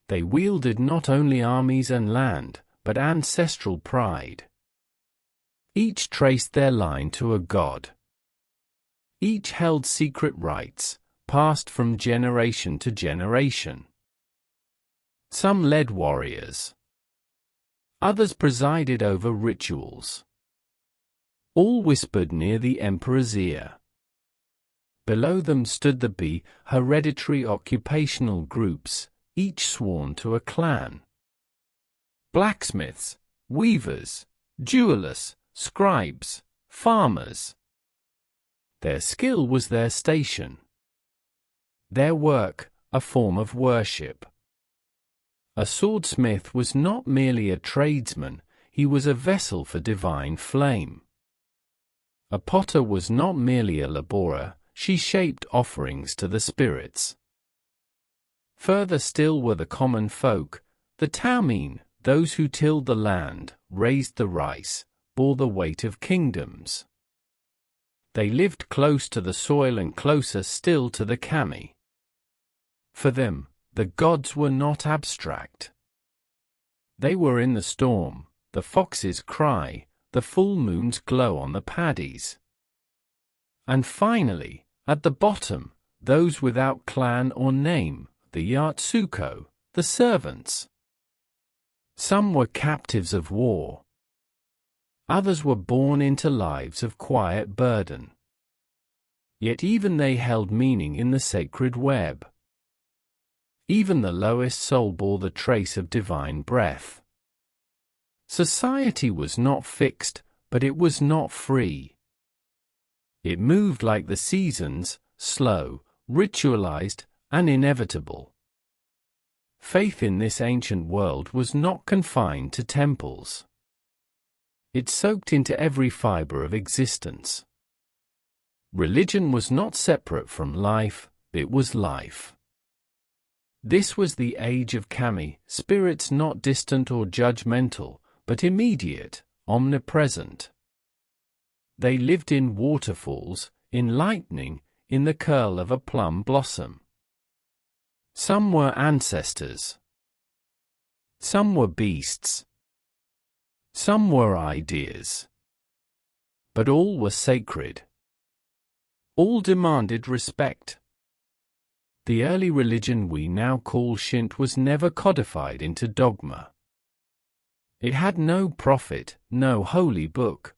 They wielded not only armies and land, but ancestral pride. Each traced their line to a god. Each held secret rights, passed from generation to generation. Some led warriors. Others presided over rituals. All whispered near the emperor's ear. Below them stood the hereditary occupational groups, each sworn to a clan. Blacksmiths, weavers, jewelers, scribes, farmers. Their skill was their station. Their work, a form of worship. A swordsmith was not merely a tradesman, he was a vessel for divine flame. A potter was not merely a laborer, she shaped offerings to the spirits. Further still were the common folk, the Taumine, those who tilled the land, raised the rice, bore the weight of kingdoms. They lived close to the soil and closer still to the kami. For them, the gods were not abstract. They were in the storm, the fox's cry, the full moon's glow on the paddies. And finally, at the bottom, those without clan or name, the Yatsuko, the servants. Some were captives of war. Others were born into lives of quiet burden. Yet even they held meaning in the sacred web. Even the lowest soul bore the trace of divine breath. Society was not fixed, but it was not free. It moved like the seasons, slow, ritualized, and inevitable. Faith in this ancient world was not confined to temples. It soaked into every fiber of existence. Religion was not separate from life, it was life. This was the age of kami, spirits not distant or judgmental, but immediate, omnipresent. They lived in waterfalls, in lightning, in the curl of a plum blossom. Some were ancestors. Some were beasts. Some were ideas. But all were sacred. All demanded respect. The early religion we now call Shinto was never codified into dogma. It had no prophet, no holy book.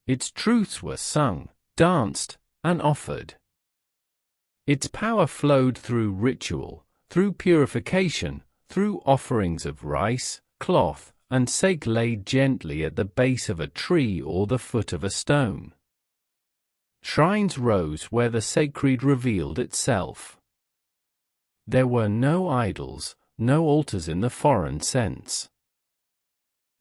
Its truths were sung, danced, and offered. Its power flowed through ritual, through purification, through offerings of rice, cloth, and sake laid gently at the base of a tree or the foot of a stone. Shrines rose where the sacred revealed itself. There were no idols, no altars in the foreign sense.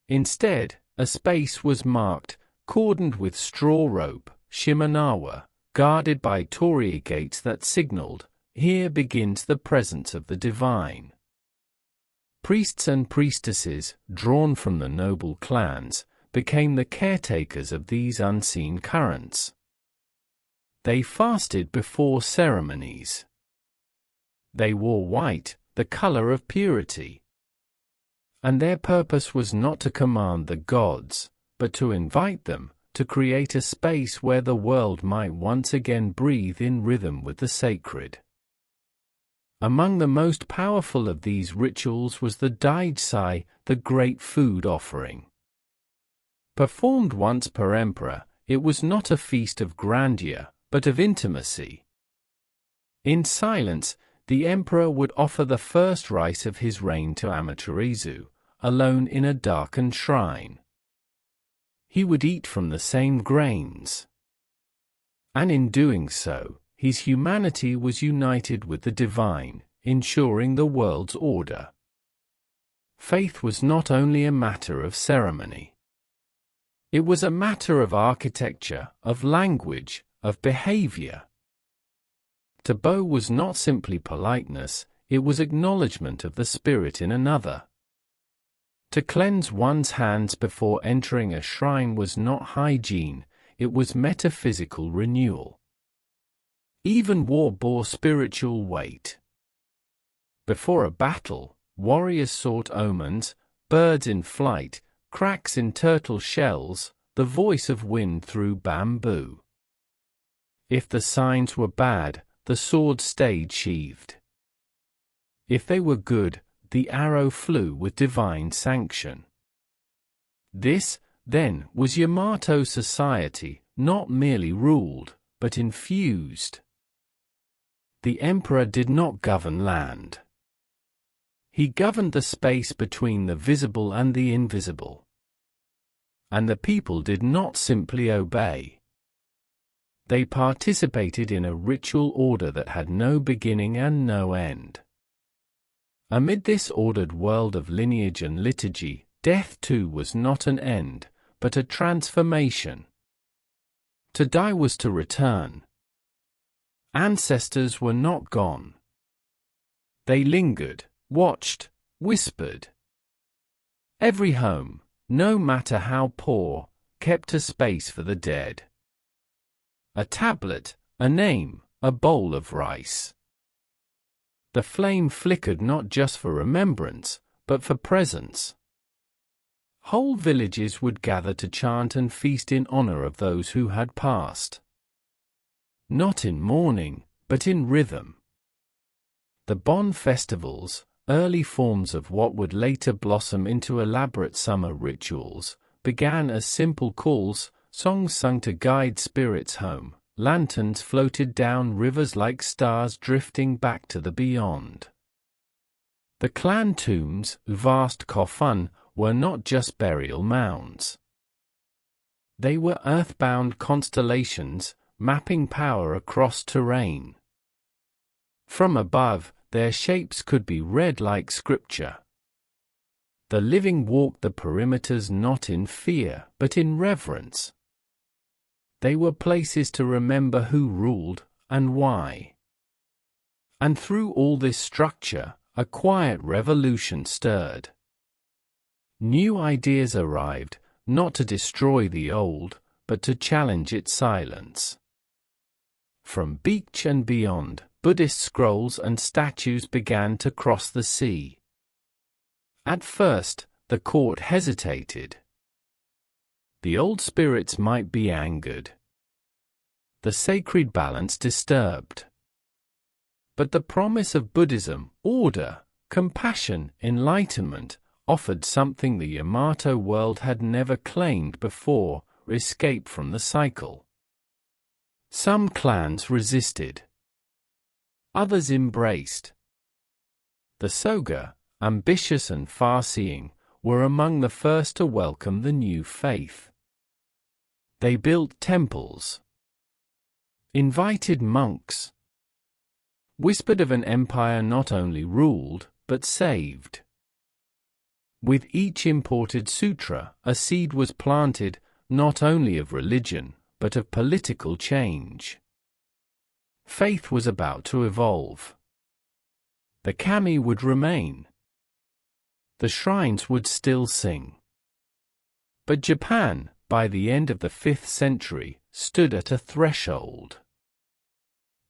Instead, a space was marked, cordoned with straw rope, shimenawa, guarded by torii gates that signaled, here begins the presence of the divine. Priests and priestesses, drawn from the noble clans, became the caretakers of these unseen currents. They fasted before ceremonies. They wore white, the color of purity. And their purpose was not to command the gods, but to invite them, to create a space where the world might once again breathe in rhythm with the sacred. Among the most powerful of these rituals was the Daijisai, the great food offering. Performed once per emperor, it was not a feast of grandeur, but of intimacy. In silence, the emperor would offer the first rice of his reign to Amaterasu, alone in a darkened shrine. He would eat from the same grains. And in doing so, his humanity was united with the divine, ensuring the world's order. Faith was not only a matter of ceremony. It was a matter of architecture, of language, of behavior. Taboo was not simply politeness, it was acknowledgement of the spirit in another. To cleanse one's hands before entering a shrine was not hygiene, it was metaphysical renewal. Even war bore spiritual weight. Before a battle, warriors sought omens, birds in flight, cracks in turtle shells, the voice of wind through bamboo. If the signs were bad, the sword stayed sheathed. If they were good, the arrow flew with divine sanction. This, then, was Yamato society, not merely ruled, but infused. The emperor did not govern land. He governed the space between the visible and the invisible. And the people did not simply obey. They participated in a ritual order that had no beginning and no end. Amid this ordered world of lineage and liturgy, death too was not an end, but a transformation. To die was to return. Ancestors were not gone. They lingered, watched, whispered. Every home, no matter how poor, kept a space for the dead. A tablet, a name, a bowl of rice. The flame flickered not just for remembrance, but for presence. Whole villages would gather to chant and feast in honor of those who had passed. Not in mourning, but in rhythm. The Bon festivals, early forms of what would later blossom into elaborate summer rituals, began as simple calls, songs sung to guide spirits home. Lanterns floated down rivers like stars drifting back to the beyond. The clan tombs, vast coffin, were not just burial mounds. They were earthbound constellations, mapping power across terrain. From above, their shapes could be read like scripture. The living walked the perimeters not in fear, but in reverence. They were places to remember who ruled, and why. And through all this structure, a quiet revolution stirred. New ideas arrived, not to destroy the old, but to challenge its silence. From beach and beyond, Buddhist scrolls and statues began to cross the sea. At first, the court hesitated. The old spirits might be angered. The sacred balance disturbed. But the promise of Buddhism, order, compassion, enlightenment, offered something the Yamato world had never claimed before: escape from the cycle. Some clans resisted. Others embraced. The Soga, ambitious and far-seeing, were among the first to welcome the new faith. They built temples, invited monks, whispered of an empire not only ruled, but saved. With each imported sutra, a seed was planted, not only of religion, but of political change. Faith was about to evolve. The kami would remain. The shrines would still sing. But Japan, by the end of the 5th century, stood at a threshold.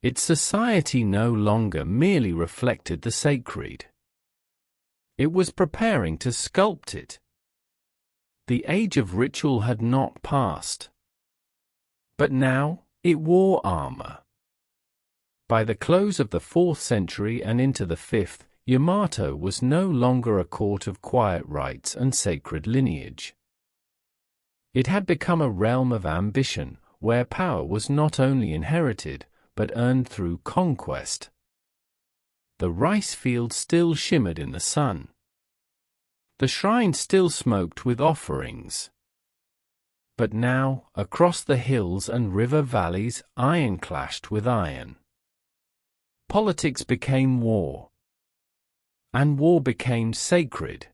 Its society no longer merely reflected the sacred. It was preparing to sculpt it. The age of ritual had not passed. But now, it wore armor. By the close of the 4th century and into the 5th, Yamato was no longer a court of quiet rites and sacred lineage. It had become a realm of ambition, where power was not only inherited, but earned through conquest. The rice field still shimmered in the sun. The shrine still smoked with offerings. But now, across the hills and river valleys, iron clashed with iron. Politics became war. And war became sacred.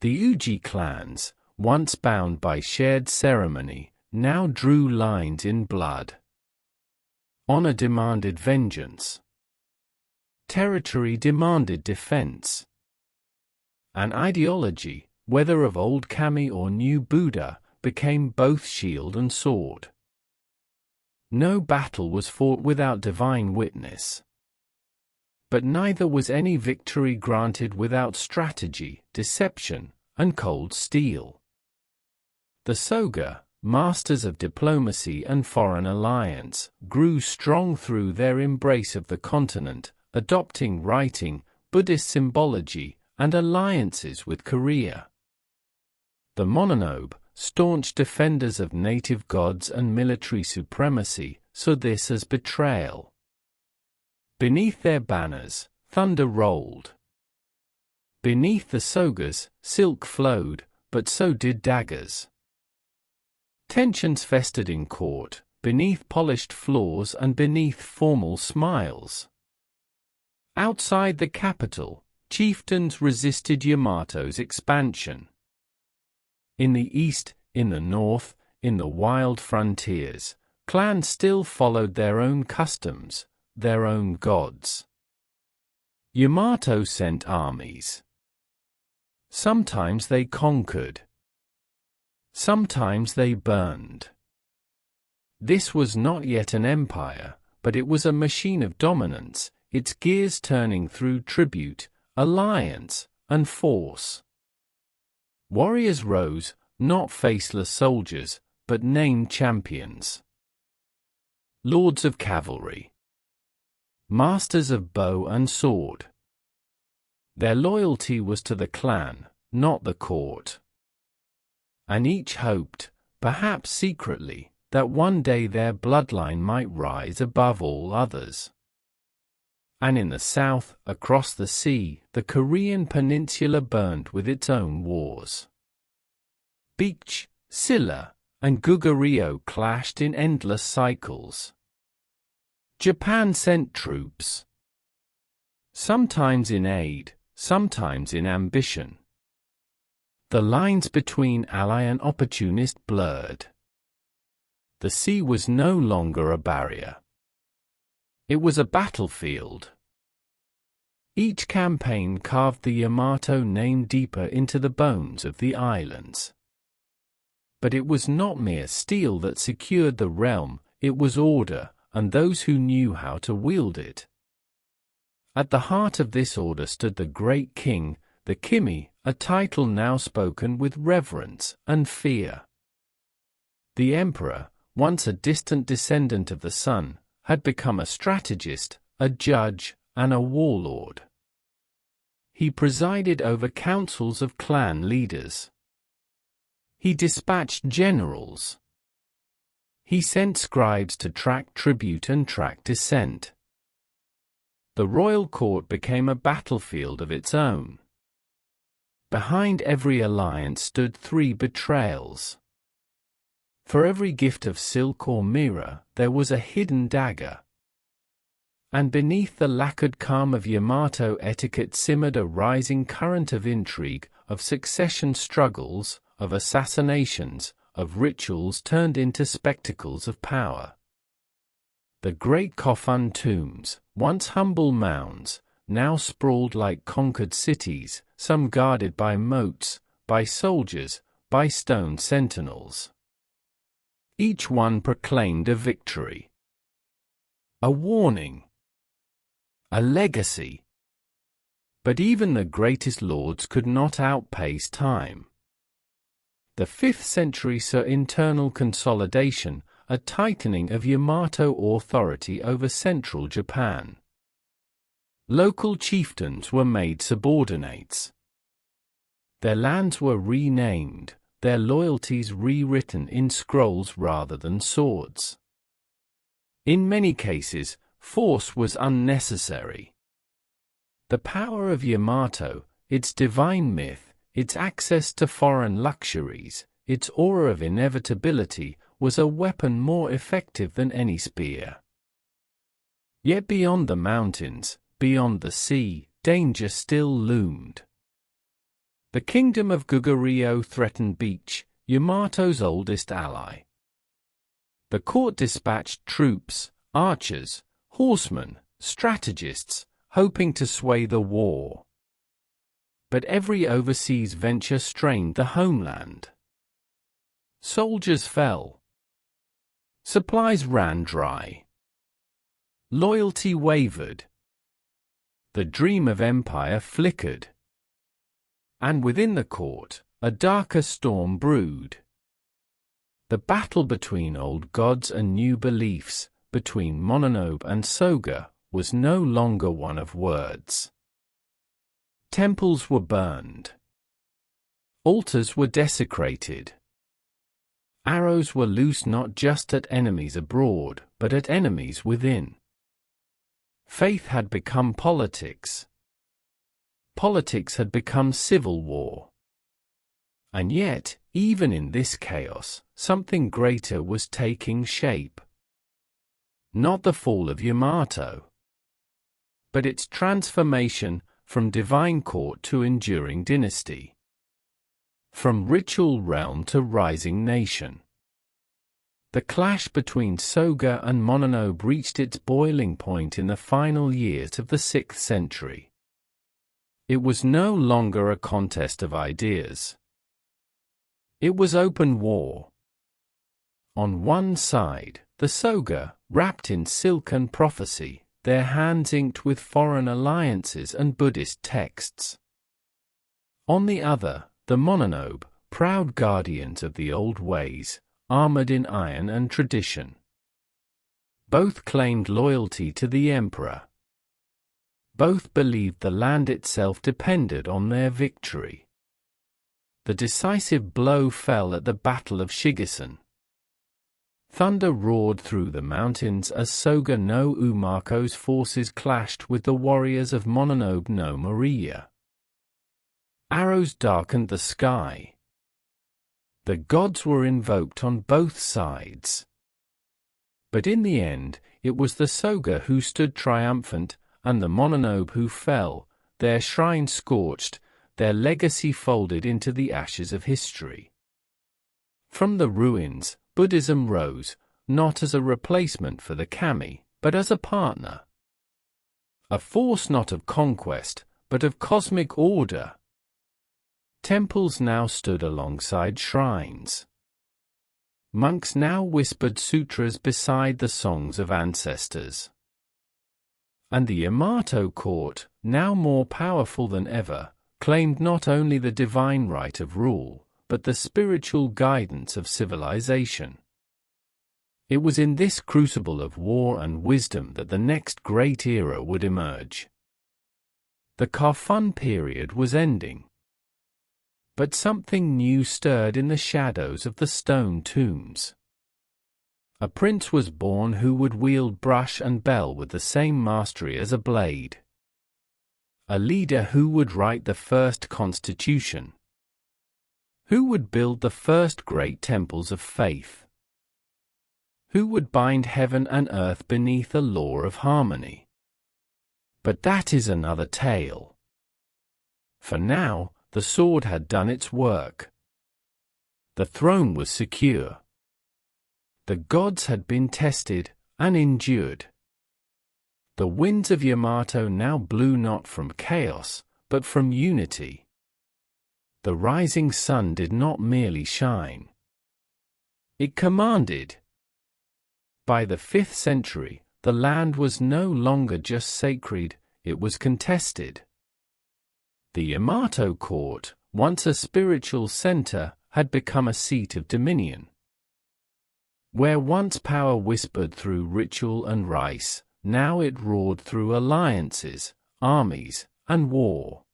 The Uji clans, once bound by shared ceremony, now drew lines in blood. Honor demanded vengeance. territory demanded defense. An ideology, whether of old Kami or new Buddha, became both shield and sword. No battle was fought without divine witness. But neither was any victory granted without strategy, deception, and cold steel. The Soga, masters of diplomacy and foreign alliance, grew strong through their embrace of the continent, adopting writing, Buddhist symbology, and alliances with Korea. The Mononobe, staunch defenders of native gods and military supremacy, saw this as betrayal. Beneath their banners, thunder rolled. Beneath the Sogas, silk flowed, but so did daggers. Tensions festered in court, beneath polished floors and beneath formal smiles. Outside the capital, chieftains resisted Yamato's expansion. In the east, in the north, in the wild frontiers, clans still followed their own customs, their own gods. Yamato sent armies. Sometimes they conquered. Sometimes they burned. This was not yet an empire, but it was a machine of dominance, its gears turning through tribute, alliance, and force. Warriors rose, not faceless soldiers, but named champions. Lords of cavalry. Masters of bow and sword. Their loyalty was to the clan, not the court. And each hoped, perhaps secretly, that one day their bloodline might rise above all others. And in the south, across the sea, the Korean peninsula burned with its own wars. Beach, Silla, and Goguryeo clashed in endless cycles. Japan sent troops. Sometimes in aid, sometimes in ambition. The lines between ally and opportunist blurred. The sea was no longer a barrier. It was a battlefield. Each campaign carved the Yamato name deeper into the bones of the islands. But it was not mere steel that secured the realm, it was order, and those who knew how to wield it. At the heart of this order stood the great king, the Kimi, a title now spoken with reverence and fear. The emperor, once a distant descendant of the sun, had become a strategist, a judge, and a warlord. He presided over councils of clan leaders. He dispatched generals. He sent scribes to track tribute and track descent. The royal court became a battlefield of its own. Behind every alliance stood 3 betrayals. For every gift of silk or mirror, there was a hidden dagger. And beneath the lacquered calm of Yamato etiquette simmered a rising current of intrigue, of succession struggles, of assassinations, of rituals turned into spectacles of power. The great Kofun tombs, once humble mounds, now sprawled like conquered cities, some guarded by moats, by soldiers, by stone sentinels. Each one proclaimed a victory. A warning. A legacy. But even the greatest lords could not outpace time. The 5th century saw internal consolidation, a tightening of Yamato authority over central Japan. Local chieftains were made subordinates. Their lands were renamed, their loyalties rewritten in scrolls rather than swords. In many cases, force was unnecessary. The power of Yamato, its divine myth, its access to foreign luxuries, its aura of inevitability, was a weapon more effective than any spear. Yet beyond the mountains, beyond the sea, danger still loomed. The kingdom of Goguryeo threatened Beach, Yamato's oldest ally. The court dispatched troops, archers, horsemen, strategists, hoping to sway the war. But every overseas venture strained the homeland. Soldiers fell. Supplies ran dry. Loyalty wavered. The dream of empire flickered. And within the court, a darker storm brewed. The battle between old gods and new beliefs, between Mononobe and Soga, was no longer one of words. Temples were burned. Altars were desecrated. Arrows were loosed not just at enemies abroad, but at enemies within. Faith had become politics. Politics had become civil war. And yet, even in this chaos, something greater was taking shape. Not the fall of Yamato, but its transformation from divine court to enduring dynasty. From ritual realm to rising nation. The clash between Soga and Mononobe reached its boiling point in the final years of the 6th century. It was no longer a contest of ideas. It was open war. On one side, the Soga, wrapped in silk and prophecy, their hands inked with foreign alliances and Buddhist texts. On the other, the Mononobe, proud guardians of the old ways, armored in iron and tradition. Both claimed loyalty to the emperor. Both believed the land itself depended on their victory. The decisive blow fell at the Battle of Shigasen. Thunder roared through the mountains as Soga no Umako's forces clashed with the warriors of Mononobe no Moriya. Arrows darkened the sky. The gods were invoked on both sides. But in the end, it was the Soga who stood triumphant, and the Mononobe who fell, their shrine scorched, their legacy folded into the ashes of history. From the ruins, Buddhism rose, not as a replacement for the kami, but as a partner. A force not of conquest, but of cosmic order. Temples now stood alongside shrines. Monks now whispered sutras beside the songs of ancestors. And the Yamato court, now more powerful than ever, claimed not only the divine right of rule, but the spiritual guidance of civilization. It was in this crucible of war and wisdom that the next great era would emerge. The Kafun period was ending. But something new stirred in the shadows of the stone tombs. A prince was born who would wield brush and bell with the same mastery as a blade. A leader who would write the first constitution. Who would build the first great temples of faith. Who would bind heaven and earth beneath a law of harmony. But that is another tale. For now, the sword had done its work. The throne was secure. The gods had been tested and endured. The winds of Yamato now blew not from chaos, but from unity. The rising sun did not merely shine. It commanded. By the 5th century, the land was no longer just sacred, it was contested. The Yamato court, once a spiritual center, had become a seat of dominion. Where once power whispered through ritual and rice, now it roared through alliances, armies, and war.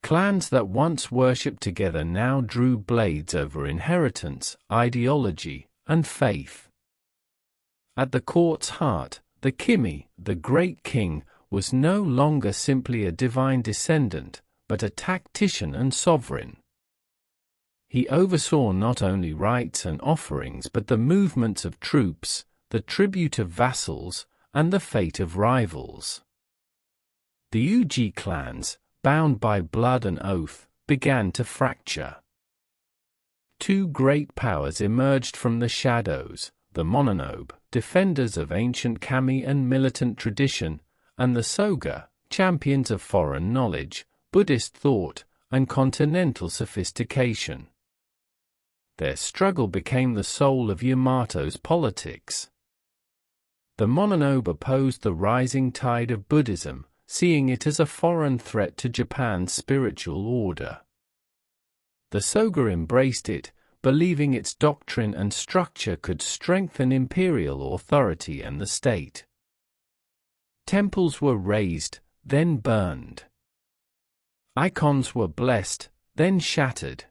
Clans that once worshipped together now drew blades over inheritance, ideology, and faith. At the court's heart, the Kimi, the great king, was no longer simply a divine descendant, but a tactician and sovereign. He oversaw not only rites and offerings but the movements of troops, the tribute of vassals, and the fate of rivals. The Uji clans, bound by blood and oath, began to fracture. Two great powers emerged from the shadows, the Mononobe, defenders of ancient kami and militant tradition, and the Soga, champions of foreign knowledge, Buddhist thought, and continental sophistication. Their struggle became the soul of Yamato's politics. The Mononobe opposed the rising tide of Buddhism, seeing it as a foreign threat to Japan's spiritual order. The Soga embraced it, believing its doctrine and structure could strengthen imperial authority and the state. Temples were raised, then burned. Icons were blessed, then shattered.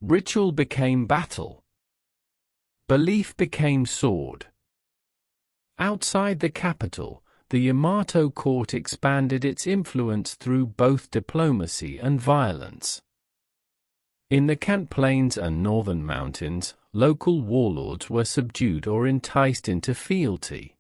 Ritual became battle. Belief became sword. Outside the capital, the Yamato court expanded its influence through both diplomacy and violence. In the Kant Plains and northern mountains, local warlords were subdued or enticed into fealty.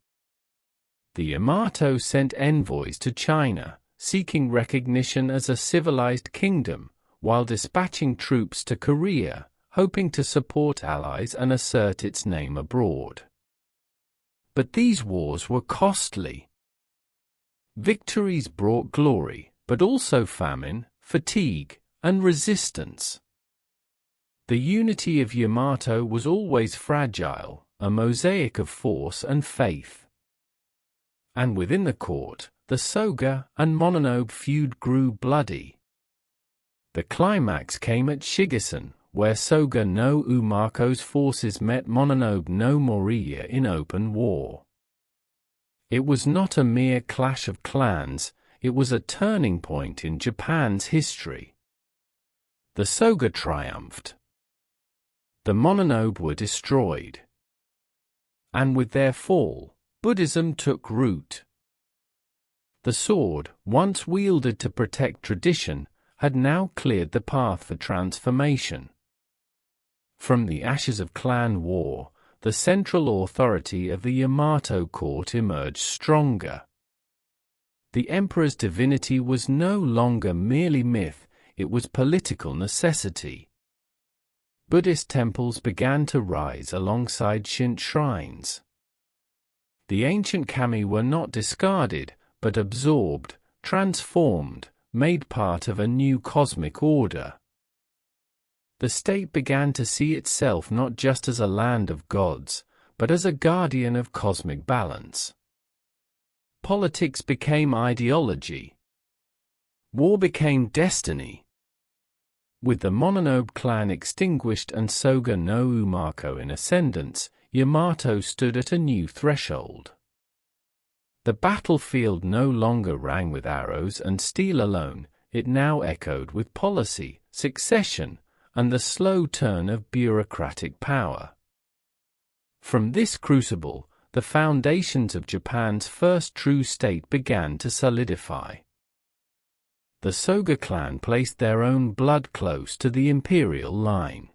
The Yamato sent envoys to China, seeking recognition as a civilized kingdom, while dispatching troops to Korea, hoping to support allies and assert its name abroad. But these wars were costly. Victories brought glory, but also famine, fatigue, and resistance. The unity of Yamato was always fragile, a mosaic of force and faith. And within the court, the Soga and Mononobe feud grew bloody. The climax came at Shigasen, where Soga no Umako's forces met Mononobe no Moriya in open war. It was not a mere clash of clans, it was a turning point in Japan's history. The Soga triumphed. The Mononobe were destroyed. And with their fall, Buddhism took root. The sword, once wielded to protect tradition, had now cleared the path for transformation. From the ashes of clan war, the central authority of the Yamato court emerged stronger. The emperor's divinity was no longer merely myth, it was political necessity. Buddhist temples began to rise alongside Shinto shrines. The ancient kami were not discarded, but absorbed, transformed, made part of a new cosmic order. The state began to see itself not just as a land of gods, but as a guardian of cosmic balance. Politics became ideology. War became destiny. With the Mononobe clan extinguished and Soga no Umako in ascendance, Yamato stood at a new threshold. The battlefield no longer rang with arrows and steel alone, it now echoed with policy, succession, and the slow turn of bureaucratic power. From this crucible, the foundations of Japan's first true state began to solidify. The Soga clan placed their own blood close to the imperial line.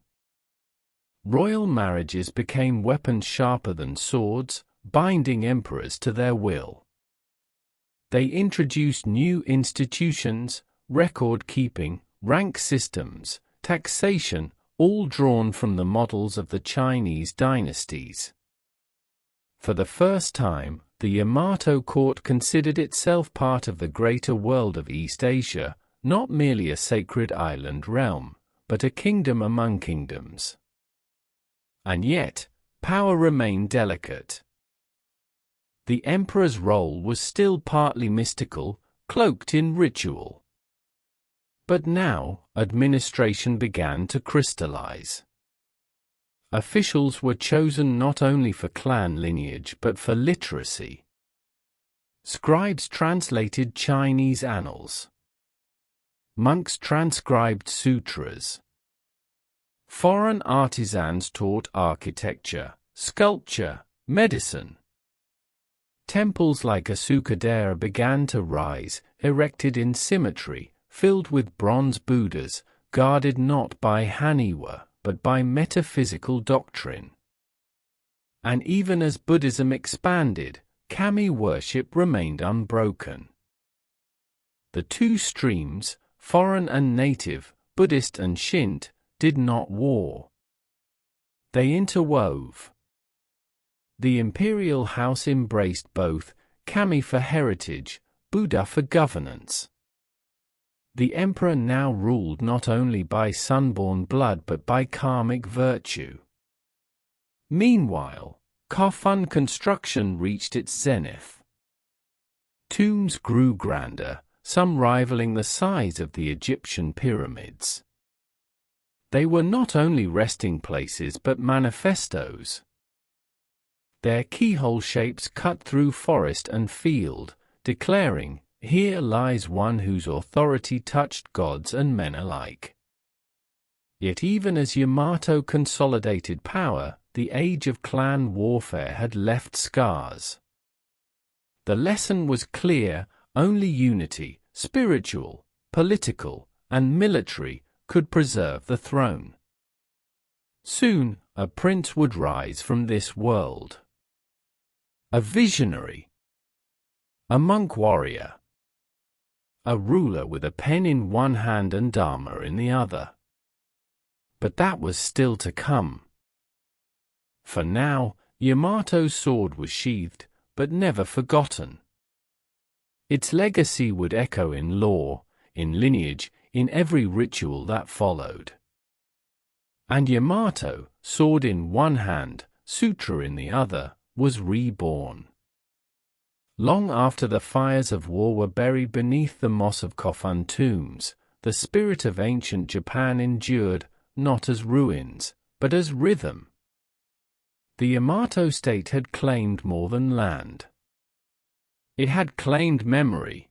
Royal marriages became weapons sharper than swords, binding emperors to their will. They introduced new institutions, record-keeping, rank systems, taxation, all drawn from the models of the Chinese dynasties. For the first time, the Yamato court considered itself part of the greater world of East Asia, not merely a sacred island realm, but a kingdom among kingdoms. And yet, power remained delicate. The emperor's role was still partly mystical, cloaked in ritual. But now, administration began to crystallize. Officials were chosen not only for clan lineage but for literacy. Scribes translated Chinese annals. Monks transcribed sutras. Foreign artisans taught architecture, sculpture, medicine. Temples like Asukadera began to rise, erected in symmetry, filled with bronze Buddhas, guarded not by Haniwa, but by metaphysical doctrine. And even as Buddhism expanded, kami worship remained unbroken. The two streams, foreign and native, Buddhist and Shinto, did not war. They interwove. The imperial house embraced both, Kami for heritage, Buddha for governance. The emperor now ruled not only by sun-born blood but by karmic virtue. Meanwhile, coffin construction reached its zenith. Tombs grew grander, some rivaling the size of the Egyptian pyramids. They were not only resting places but manifestos. Their keyhole shapes cut through forest and field, declaring, "Here lies one whose authority touched gods and men alike." Yet even as Yamato consolidated power, the age of clan warfare had left scars. The lesson was clear: only unity, spiritual, political, and military, could preserve the throne. Soon, a prince would rise from this world. A visionary. A monk warrior. A ruler with a pen in one hand and dharma in the other. But that was still to come. For now, Yamato's sword was sheathed, but never forgotten. Its legacy would echo in lore, in lineage, in every ritual that followed. And Yamato, sword in one hand, sutra in the other, was reborn. Long after the fires of war were buried beneath the moss of coffin tombs, the spirit of ancient Japan endured, not as ruins, but as rhythm. The Yamato state had claimed more than land. It had claimed memory.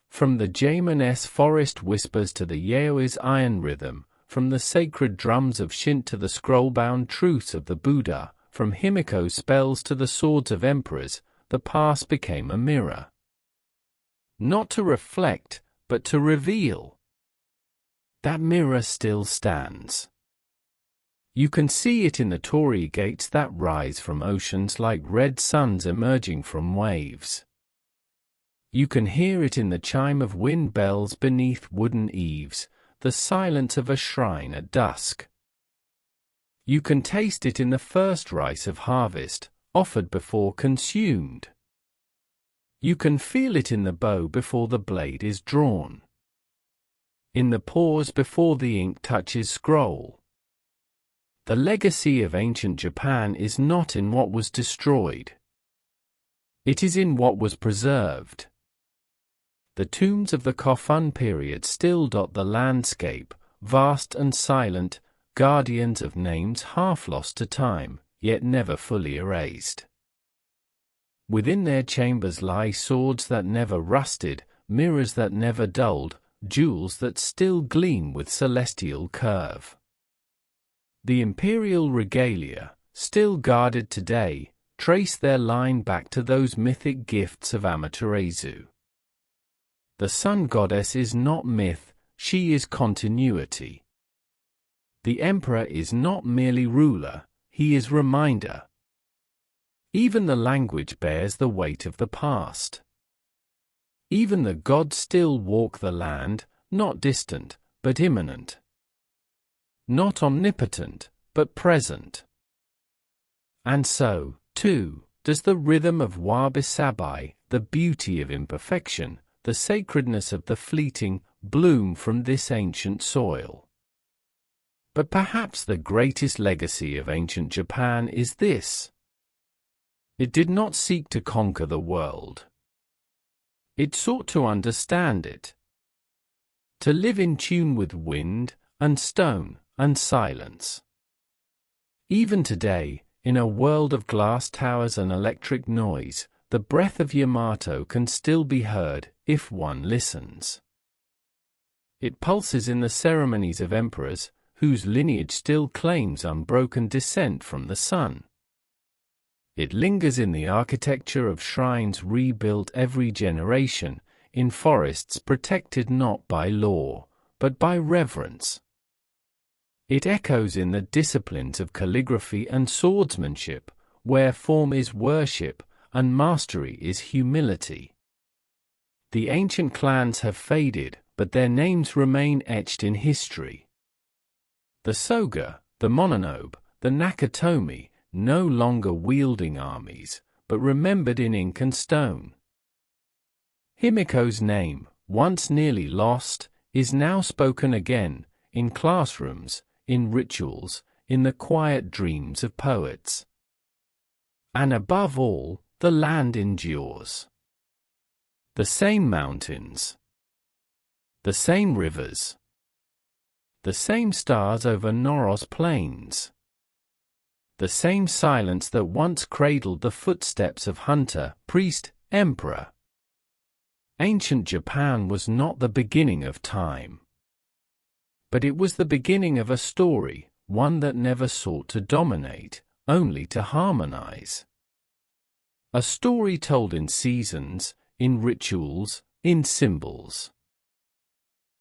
From the Jamanese forest whispers to the Yaoi's iron rhythm, from the sacred drums of Shin to the scroll-bound truths of the Buddha, from Himiko's spells to the swords of emperors, the past became a mirror. Not to reflect, but to reveal. That mirror still stands. You can see it in the torii gates that rise from oceans like red suns emerging from waves. You can hear it in the chime of wind bells beneath wooden eaves, the silence of a shrine at dusk. You can taste it in the first rice of harvest, offered before consumed. You can feel it in the bow before the blade is drawn. In the pause before the ink touches scroll. The legacy of ancient Japan is not in what was destroyed. It is in what was preserved. The tombs of the coffin period still dot the landscape, vast and silent, guardians of names half lost to time, yet never fully erased. Within their chambers lie swords that never rusted, mirrors that never dulled, jewels that still gleam with celestial curve. The imperial regalia, still guarded today, trace their line back to those mythic gifts of Amaterasu. The sun goddess is not myth, she is continuity. The emperor is not merely ruler, he is reminder. Even the language bears the weight of the past. Even the gods still walk the land, not distant, but immanent. Not omnipotent, but present. And so, too, does the rhythm of wabi-sabi, the beauty of imperfection, the sacredness of the fleeting, bloom from this ancient soil. But perhaps the greatest legacy of ancient Japan is this. It did not seek to conquer the world. It sought to understand it. To live in tune with wind, and stone, and silence. Even today, in a world of glass towers and electric noise, the breath of Yamato can still be heard, if one listens. It pulses in the ceremonies of emperors, whose lineage still claims unbroken descent from the sun. It lingers in the architecture of shrines rebuilt every generation, in forests protected not by law, but by reverence. It echoes in the disciplines of calligraphy and swordsmanship, where form is worship, and mastery is humility. The ancient clans have faded, but their names remain etched in history. The Soga, the Mononobe, the Nakatomi, no longer wielding armies, but remembered in ink and stone. Himiko's name, once nearly lost, is now spoken again, in classrooms, in rituals, in the quiet dreams of poets. And above all, the land endures. The same mountains. The same rivers. The same stars over Noros plains. The same silence that once cradled the footsteps of hunter, priest, emperor. Ancient Japan was not the beginning of time. But it was the beginning of a story, one that never sought to dominate, only to harmonize. A story told in seasons, in rituals, in symbols.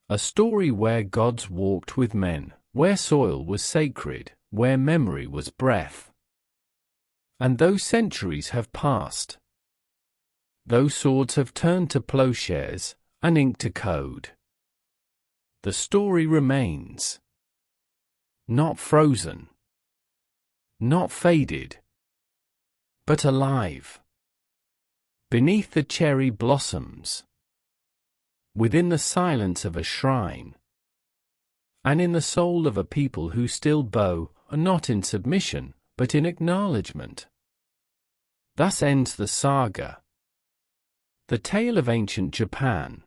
A story where gods walked with men, where soil was sacred, where memory was breath. And though centuries have passed, though swords have turned to plowshares, and ink to code, the story remains. Not frozen, not faded, but alive. Beneath the cherry blossoms, within the silence of a shrine, and in the soul of a people who still bow, not in submission, but in acknowledgement. Thus ends the saga. The tale of ancient Japan.